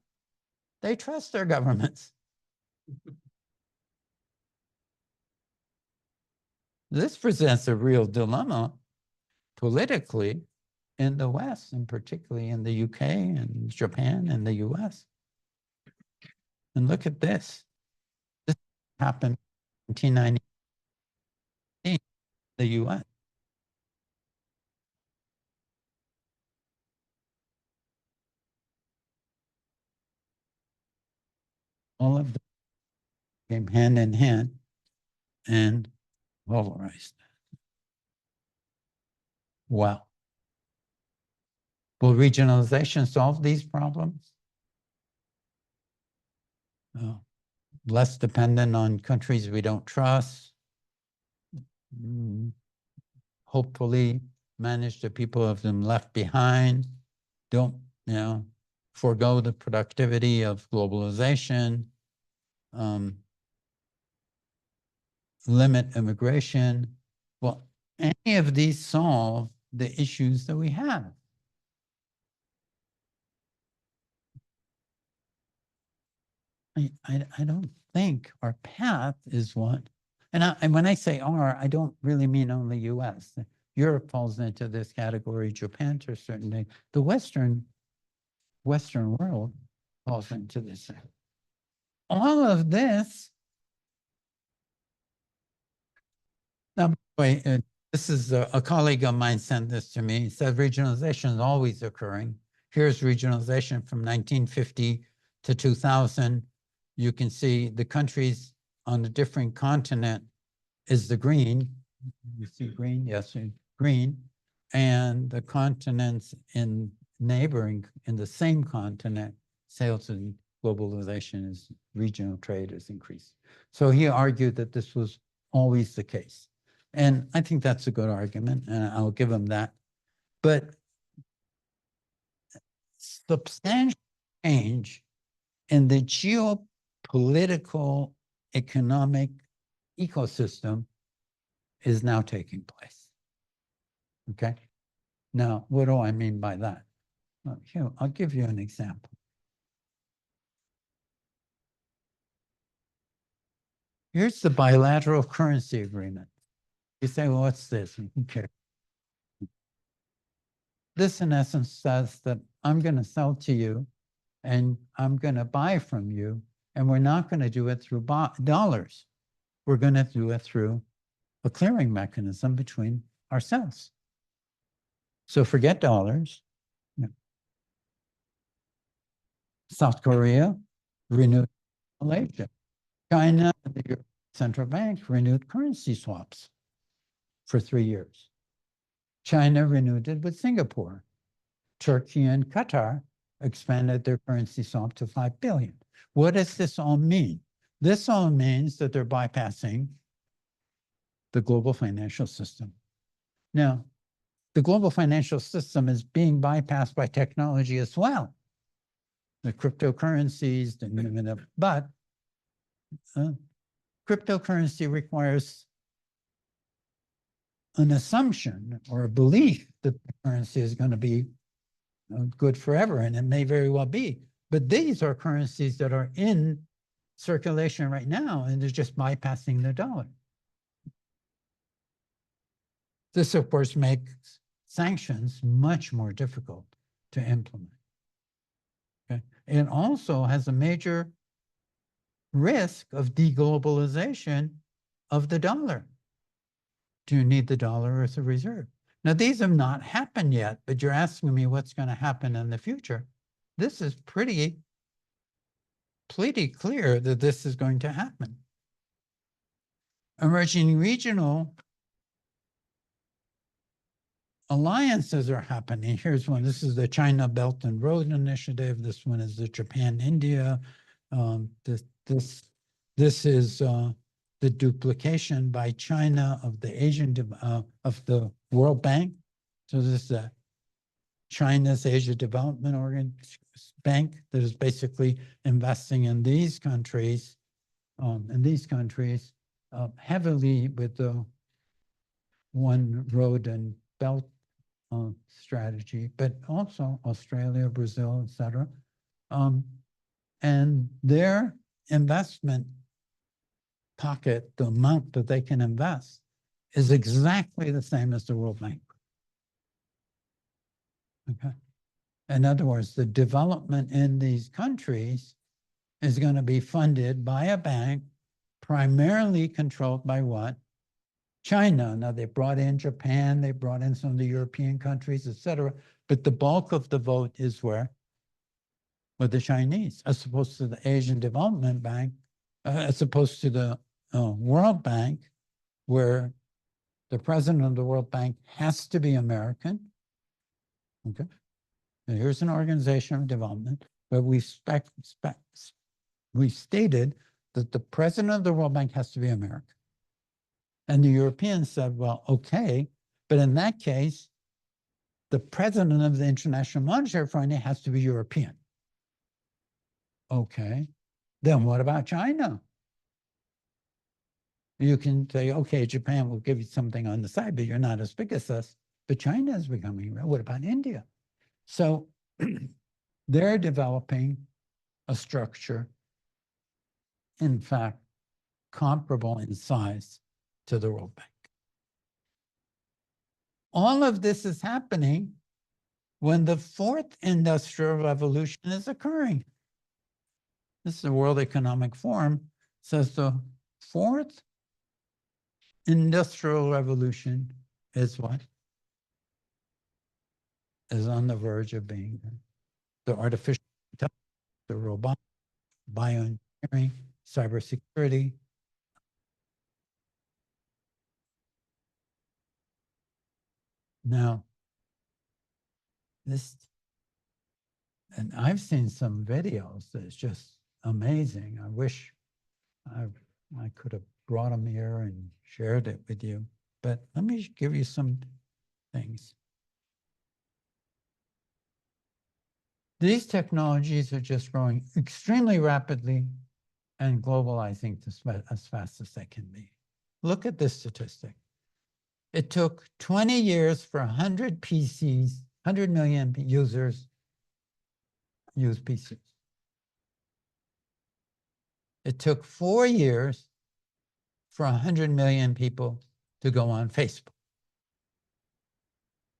they trust their governments. This presents a real dilemma politically in the West, and particularly in the UK and Japan and the US. And look at this. This happened in 1990 in the US. All of them came hand in hand and polarized. Wow. Will regionalization solve these problems? Oh. Less dependent on countries we don't trust. Hopefully manage the people of them left behind. Don't, forego the productivity of globalization. Limit immigration. Well, any of these solve the issues that we have. I don't think our path is what, and when I say our, I don't really mean only US. Europe falls into this category, Japan to a certain degree. The Western world falls into this. All of this. Now, by the way, this is a colleague of mine sent this to me. He said regionalization is always occurring. Here's regionalization from 1950 to 2000. You can see the countries on a different continent is the green. You see green? Yes, green. And the continents in neighboring, in the same continent, sales and globalization is regional trade has increased. So he argued that this was always the case. And I think that's a good argument, and I'll give him that. But substantial change in the geopolitical economic ecosystem is now taking place. Okay? Now, what do I mean by that? Well, here, I'll give you an example. Here's the bilateral currency agreement You say, well, what's this? Who cares? This, in essence, says that I'm going to sell to you and I'm going to buy from you, and we're not going to do it through dollars. We're going to do it through a clearing mechanism between ourselves. So forget dollars. South Korea renewed Malaysia. China, the European Central Bank renewed currency swaps for 3 years. China renewed it with Singapore. Turkey and Qatar expanded their currency swap to 5 billion. What does this all mean? This all means that they're bypassing the global financial system. Now, the global financial system is being bypassed by technology as well. The cryptocurrencies, but cryptocurrency requires an assumption or a belief that the currency is going to be good forever, and it may very well be. But these are currencies that are in circulation right now, and they're just bypassing the dollar. This, of course, makes sanctions much more difficult to implement. Okay? It also has a major risk of deglobalization of the dollar. Do you need the dollar as a reserve? Now, these have not happened yet, but you're asking me what's going to happen in the future. This is pretty clear that this is going to happen. Emerging regional alliances are happening. Here's one. This is the China Belt and Road Initiative. This one is the Japan-India. This is the duplication by China of the of the World Bank. So this is China's Asia Development Bank that is basically investing in these countries, heavily with the One Road and Belt strategy, but also Australia, Brazil, etc. And their investment pocket, the amount that they can invest, is exactly the same as the World Bank. Okay. In other words, the development in these countries is going to be funded by a bank primarily controlled by what? China. Now, they brought in Japan, they brought in some of the European countries, etc. But the bulk of the vote is where? With the Chinese, as opposed to the Asian Development Bank, as opposed to the World Bank, where the president of the World Bank has to be American. Okay. And here's an organization of development, but we stated that the president of the World Bank has to be American. And the Europeans said, well, okay, but in that case, the president of the International Monetary Fund has to be European. Okay, then what about China? You can say, okay, Japan will give you something on the side, but you're not as big as us. But China is becoming real. What about India? So they're developing a structure, in fact, comparable in size to the World Bank. All of this is happening when the fourth industrial revolution is occurring. This is the World Economic Forum, says the fourth industrial revolution is what? Is on the verge of being the artificial intelligence, the robotics, bioengineering, cybersecurity. Now, this, and I've seen some videos that's just amazing. I wish I could have brought them here and shared it with you, but let me give you some things. These technologies are just growing extremely rapidly and globalizing as fast as they can be. Look at this statistic. It took 20 years for 100 PCs, 100 million users use PCs. It took 4 years for 100 million people to go on Facebook.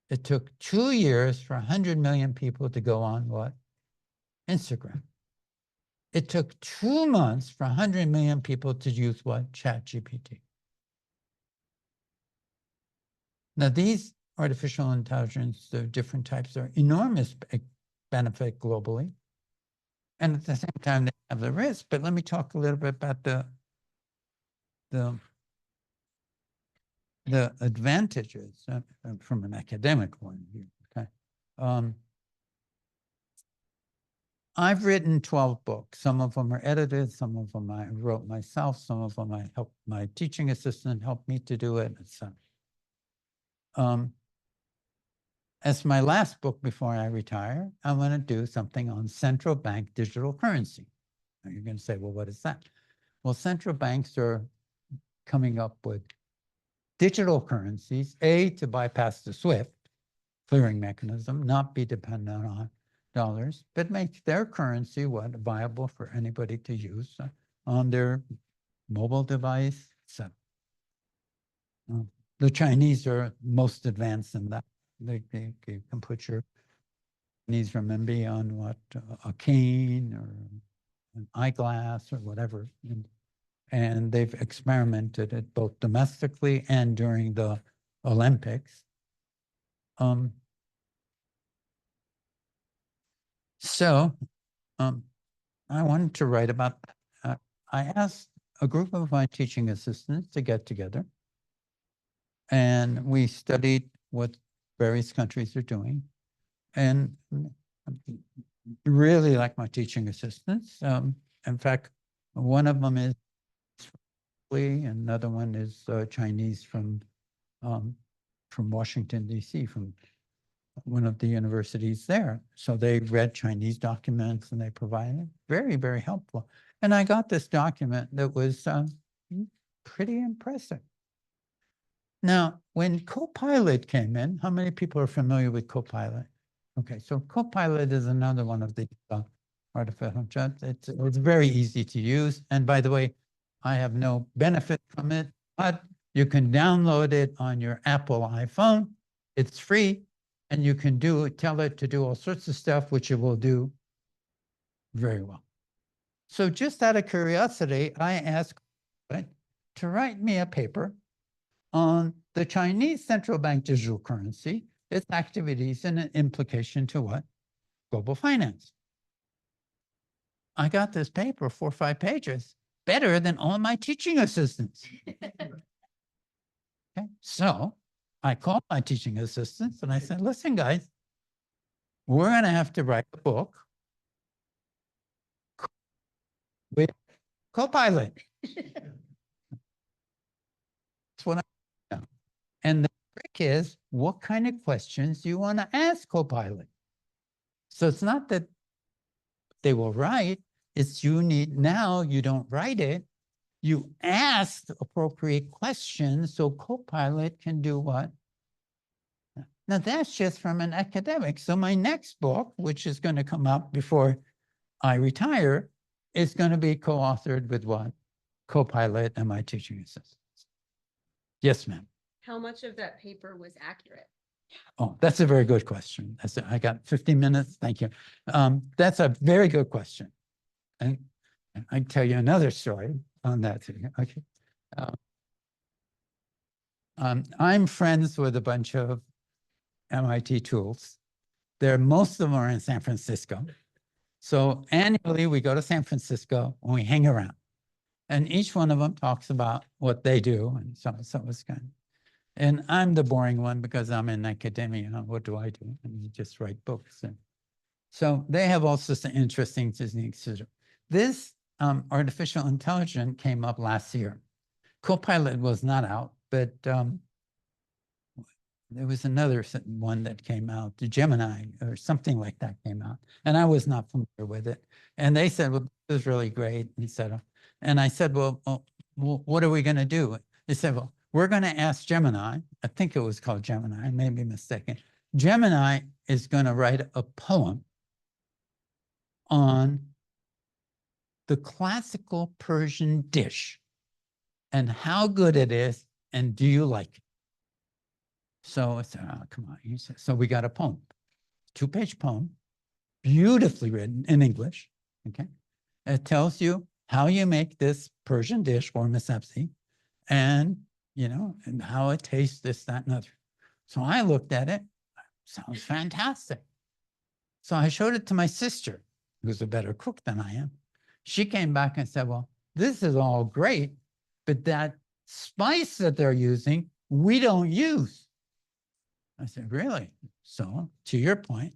It took 2 years for 100 million people to go on what? Instagram. It took 2 months for 100 million people to use what? ChatGPT. Now, these artificial intelligence, the different types, are enormous benefit globally. And at the same time, they have the risk. But let me talk a little bit about the advantages from an academic point of view. Okay. I've written 12 books. Some of them are edited. Some of them I wrote myself. Some of them I helped my teaching assistant help me to do it, etc. As my last book before I retire, I'm going to do something on central bank digital currency. Now you're going to say, well, what is that? Well, central banks are coming up with digital currencies, to bypass the SWIFT clearing mechanism, not be dependent on dollars, but make their currency viable for anybody to use on their mobile device, etc. The Chinese are most advanced in that. They can put your Chinese renminbi on what, a cane or an eyeglass or whatever. And they've experimented it both domestically and during the Olympics. I wanted to write about, I asked a group of my teaching assistants to get together, and we studied what various countries are doing. And really like my teaching assistants. In fact, one of them is another one is Chinese from Washington, D.C., from one of the universities there. So they read Chinese documents and they provided very, very helpful. And I got this document that was pretty impressive. Now, when Copilot came in, how many people are familiar with Copilot? Okay, so Copilot is another one of the artificial intelligence. It's very easy to use. And by the way, I have no benefit from it, but you can download it on your Apple iPhone. It's free, and you can tell it to do all sorts of stuff, which it will do very well. So just out of curiosity, I asked it to write me a paper on the Chinese central bank digital currency, its activities and an implication to what? Global finance. I got this paper, 4 or 5 pages, better than all my teaching assistants. Okay, so I called my teaching assistants and I said, listen, guys, we're going to have to write a book with Copilot. That's what I know. And the trick is, what kind of questions do you want to ask Copilot? So it's not that they will write, it's you don't write it, you ask appropriate questions so Copilot can do what? Now that's just from an academic. So my next book, which is going to come out before I retire, is going to be co-authored with what? Copilot and my teaching assistants. Yes, ma'am. How much of that paper was accurate? Oh, that's a very good question. I got 15 minutes. Thank you. That's a very good question. And I can tell you another story on that too. Okay. I'm friends with a bunch of MIT tools. Most of them are in San Francisco. So annually we go to San Francisco and we hang around. And each one of them talks about what they do. And so it's kind of, and I'm the boring one because I'm in academia. What do I do? And you just write books. And so they have all sorts of interesting things to do. This artificial intelligence came up last year. Copilot was not out, but there was another one that came out, the Gemini or something like that came out. And I was not familiar with it. And they said, well, this is really great. And I said, well, what are we going to do? They said, well, we're going to ask Gemini. I think it was called Gemini. I may be mistaken. Gemini is going to write a poem on the classical Persian dish and how good it is And do you like it? So I said, oh, come on. He said, so we got a poem, 2-page poem, beautifully written in English. Okay. It tells you how you make this Persian dish or misepsi and, you know, and how it tastes, this, that, and other. So I looked at it. Sounds fantastic. So I showed it to my sister, who's a better cook than I am. She came back and said, well, this is all great, but that spice that they're using, we don't use. I said, really? So to your point,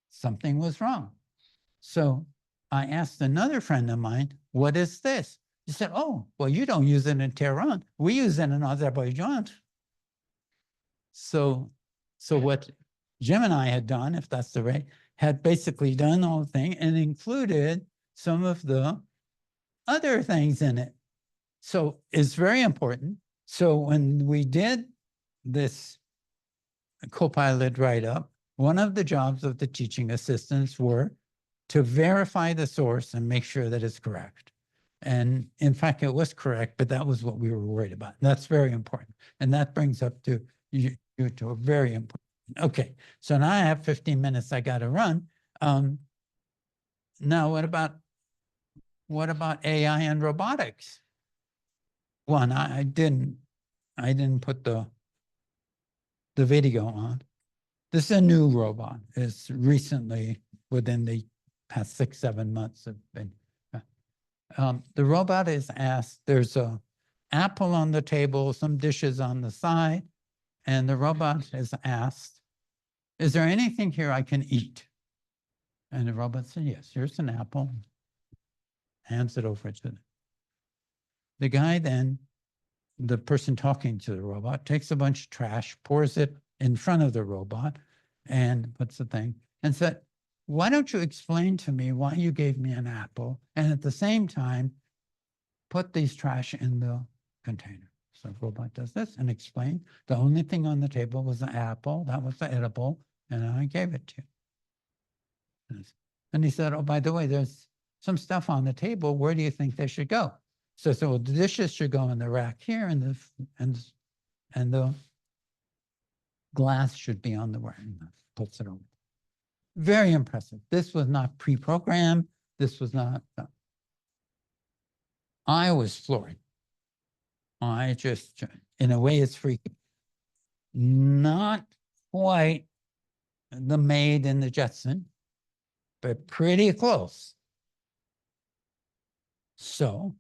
something was wrong. So I asked another friend of mine, what is this? He said, oh, well, you don't use it in Tehran. We use it in Azerbaijan. So what Jim and I had done, if that's the right, had basically done the whole thing and included some of the other things in it. So it's very important. So when we did this Copilot write-up, one of the jobs of the teaching assistants were to verify the source and make sure that it's correct. And in fact, it was correct, but that was what we were worried about. That's very important. And that brings up to you to a very important. Okay, so now I have 15 minutes I got to run. Now, what about AI and robotics? One, I didn't put the video on. This is a new robot. It's recently, within the past 6-7 months, have been. The robot is asked. There's a apple on the table, some dishes on the side, and the robot is asked, "Is there anything here I can eat?" And the robot said, "Yes. Here's an apple." Hands it over to the guy. Then the person talking to the robot takes a bunch of trash, pours it in front of the robot, and puts the thing and said, "Why don't you explain to me why you gave me an apple and at the same time put these trash in the container?" So the robot does this and explain. The only thing on the table was the apple. That was the edible, and I gave it to you. And he said, "Oh, by the way, there's some stuff on the table. Where do you think they should go?" So well, the dishes should go in the rack here, and the glass should be on the rack. Puts it over. Very impressive. This was not pre-programmed. This was not. I was floored. I just, in a way, it's freaky. Not quite the Maid and the Jetson, but pretty close. So,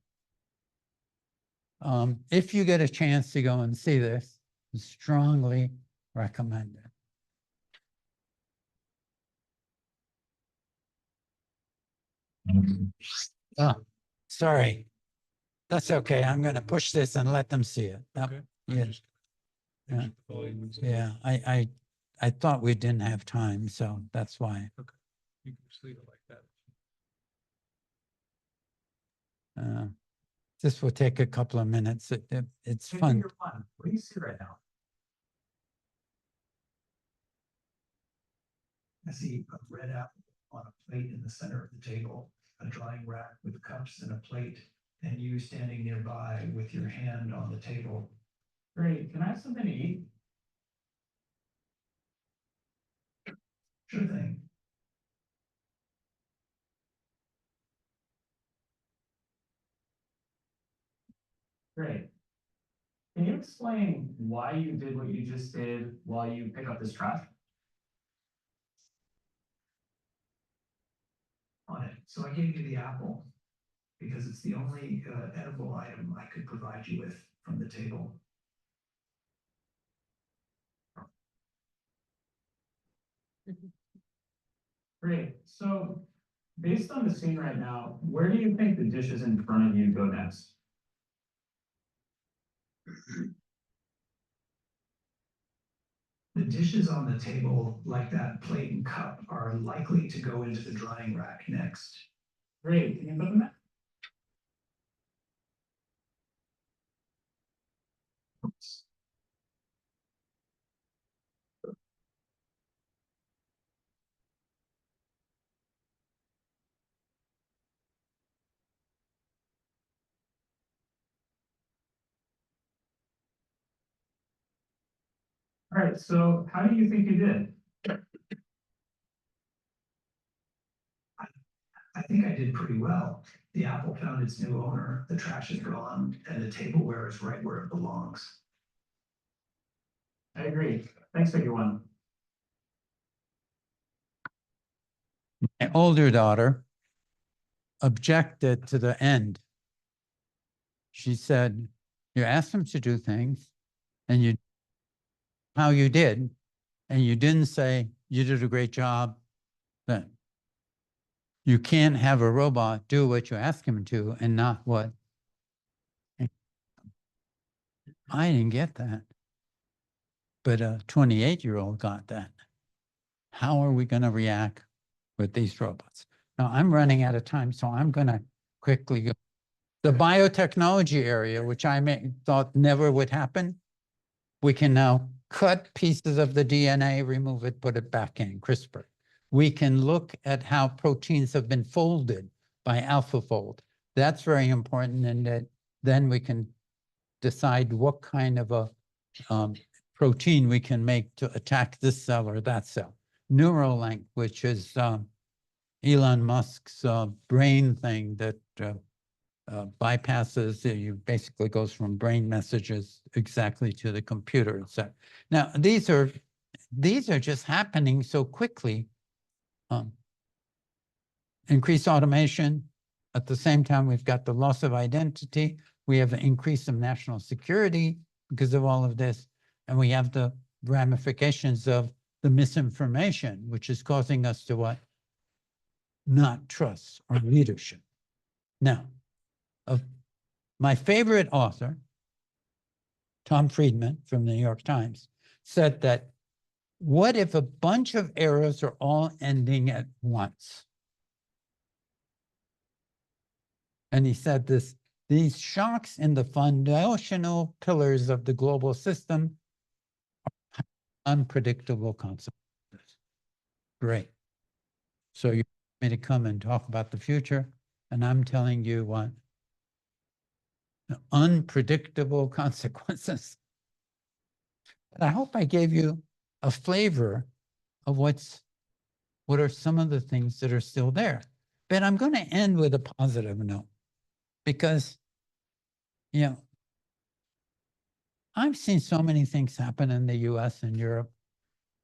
if you get a chance to go and see this, I strongly recommend it. Oh, sorry. That's okay. I'm going to push this and let them see it. Okay. Yeah. Yeah. I thought we didn't have time, so that's why. Okay. You can just leave it like that. This will take a couple of minutes. It's fun. What do you see right now? I see a red apple on a plate in the center of the table, a drying rack with cups and a plate, and you standing nearby with your hand on the table. Great, can I have something to eat? Sure thing. Great. Can you explain why you did what you just did while you pick up this trash? On it. So I gave you the apple because it's the only edible item I could provide you with from the table. Great. So based on the scene right now, where do you think the dishes in front of you go next? The dishes on the table, like that plate and cup, are likely to go into the drying rack next. Great. Can you put them there? Oops. All right, so how do you think you did? I think I did pretty well. The apple found its new owner, the trash is gone, and the tableware is right where it belongs. I agree. Thanks, Figure One. My older daughter objected to the end. She said, you asked him to do things and you, how you did, and you didn't say you did a great job. Then you can't have a robot do what you ask him to and not what. I didn't get that. But a 28-year-old got that. How are we going to react with these robots? Now, I'm running out of time, so I'm going to quickly go. The biotechnology area, which thought never would happen, we can now cut pieces of the DNA, remove it, put it back in, CRISPR. We can look at how proteins have been folded by AlphaFold. That's very important, and that then we can decide what kind of a protein we can make to attack this cell or that cell. Neuralink, which is Elon Musk's brain thing that bypasses, you basically goes from brain messages exactly to the computer, etc. Now, these are just happening so quickly. Increased automation. At the same time, we've got the loss of identity. We have an increase of national security because of all of this. And we have the ramifications of the misinformation, which is causing us to what? Not trust our leadership. Now, of my favorite author, Tom Friedman from the New York Times, said that what if a bunch of eras are all ending at once? And he said these shocks in the foundational pillars of the global system are unpredictable consequences. Great. So you want me to come and talk about the future, and I'm telling you what? The unpredictable consequences. And I hope I gave you a flavor of what are some of the things that are still there. But I'm going to end with a positive note because, you know, I've seen so many things happen in the US and Europe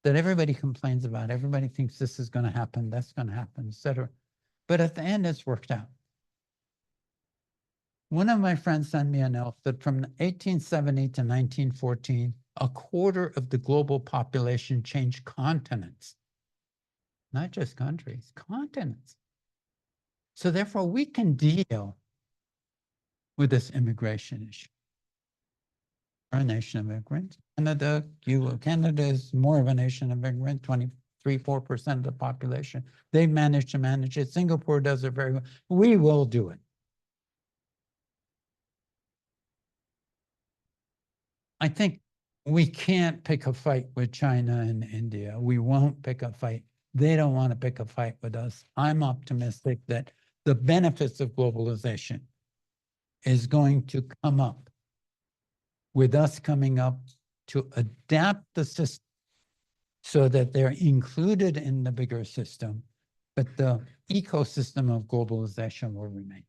that everybody complains about. Everybody thinks this is going to happen, that's going to happen, etc. But at the end, it's worked out. One of my friends sent me a note that from 1870 to 1914, a quarter of the global population changed continents. Not just countries, continents. So therefore, we can deal with this immigration issue. We're a nation of immigrants. Canada is more of a nation of immigrants, 23–24% of the population. They've managed to manage it. Singapore does it very well. We will do it. I think we can't pick a fight with China and India. We won't pick a fight. They don't want to pick a fight with us. I'm optimistic that the benefits of globalization is going to come up with us coming up to adapt the system so that they're included in the bigger system, but the ecosystem of globalization will remain.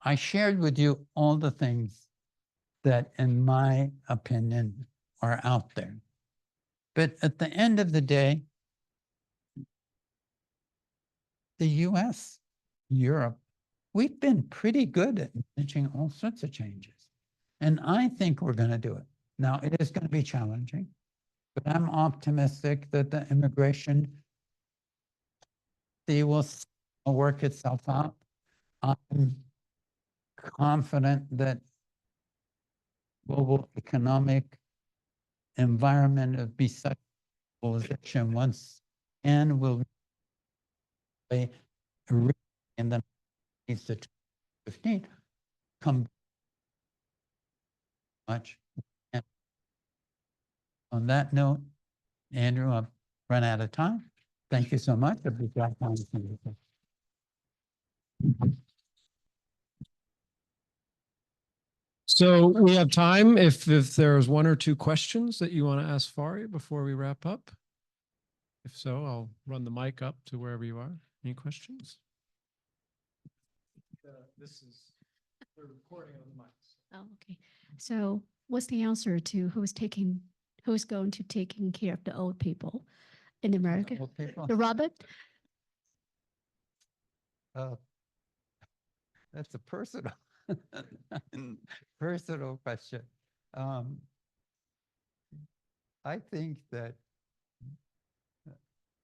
I shared with you all the things that, in my opinion, are out there. But at the end of the day, the US, Europe, we've been pretty good at managing all sorts of changes. And I think we're going to do it. Now, it is going to be challenging, but I'm optimistic that the immigration will work itself out. I'm confident that global economic environment will be such globalization once and will be in the 2015 come much. And on that note, Andrew, I've run out of time. Thank you so much. I'll be back on. So we have time if there's one or two questions that you want to ask Fari before we wrap up. If so, I'll run the mic up to wherever you are. Any questions? This is, we're recording on the mics. Oh, okay. So what's the answer to who's going to taking care of the old people in America? Old people? The Robert? That's a personal, personal question. I think that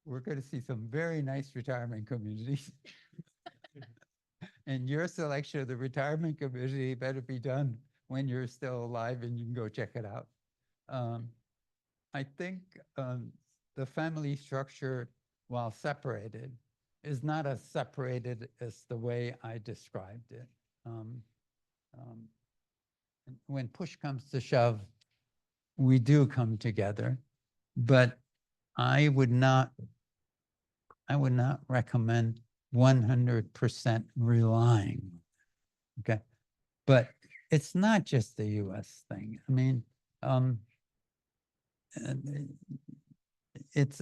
we're going to see some very nice retirement communities. And your selection of the retirement community better be done when you're still alive and you can go check it out. I think the family structure, while separated, is not as separated as the way I described it. When push comes to shove, we do come together, but I would not recommend 100% relying. Okay. But it's not just the US thing. I mean, it's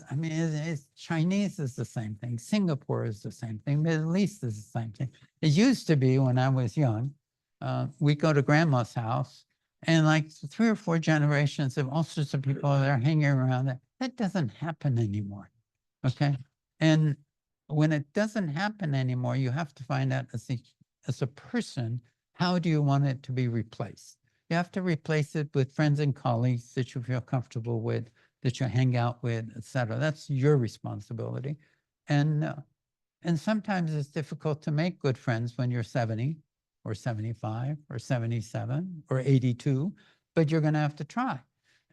Chinese is the same thing. Singapore is the same thing. Middle East is the same thing. It used to be when I was young, we go to grandma's house and like 3 or 4 generations of all sorts of people there hanging around there. That doesn't happen anymore. Okay. And when it doesn't happen anymore, you have to find out as a person, how do you want it to be replaced? You have to replace it with friends and colleagues that you feel comfortable with, that you hang out with, et cetera. That's your responsibility. And sometimes it's difficult to make good friends when you're 70 or 75 or 77 or 82, but you're going to have to try.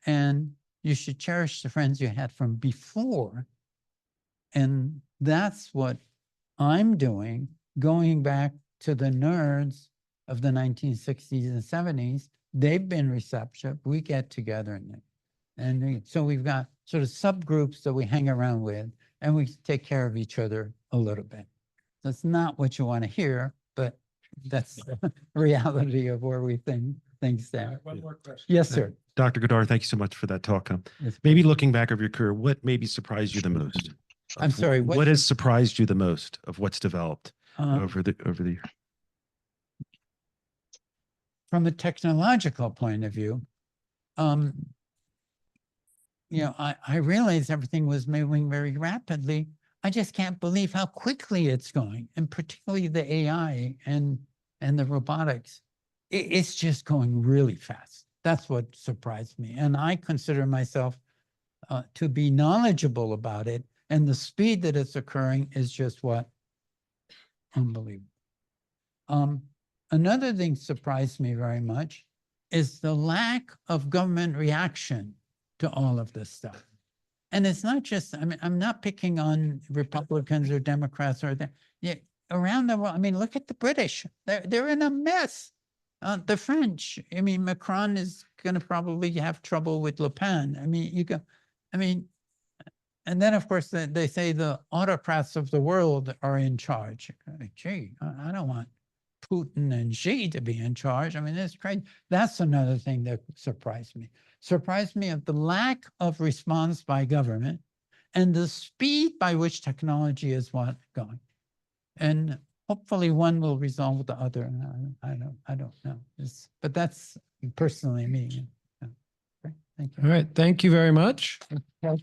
And you should cherish the friends you had from before. And that's what I'm doing, going back to the nerds of the 1960s and 70s. They've been receptive. We get together and so we've got sort of subgroups that we hang around with, and we take care of each other a little bit. That's not what you want to hear, but that's the reality of where we think things stand. One more question. Yes, sir. Dr. Ghadar, thank you so much for that talk. Yes, Maybe looking back over your career, what maybe surprised you the most? I'm sorry, What has surprised you the most of what's developed over the year? From a technological point of view, you know, I realized everything was moving very rapidly. I just can't believe how quickly it's going, and particularly the AI and the robotics. It's just going really fast. That's what surprised me. And I consider myself to be knowledgeable about it. And the speed that it's occurring is just what? Unbelievable. Another thing surprised me very much is the lack of government reaction to all of this stuff. And it's not just, I mean, I'm not picking on Republicans or Democrats or that. Yeah, around the world, I mean, look at the British. They're in a mess. The French, I mean, Macron is going to probably have trouble with Le Pen. I mean, and then of course they say the autocrats of the world are in charge. Gee, I don't want Putin and Xi to be in charge. I mean, it's crazy. That's another thing that surprised me. Surprised me of the lack of response by government and the speed by which technology is going. And hopefully one will resolve the other. I don't know. But that's personally me. Yeah. Great. Thank you. All right. Thank you very much.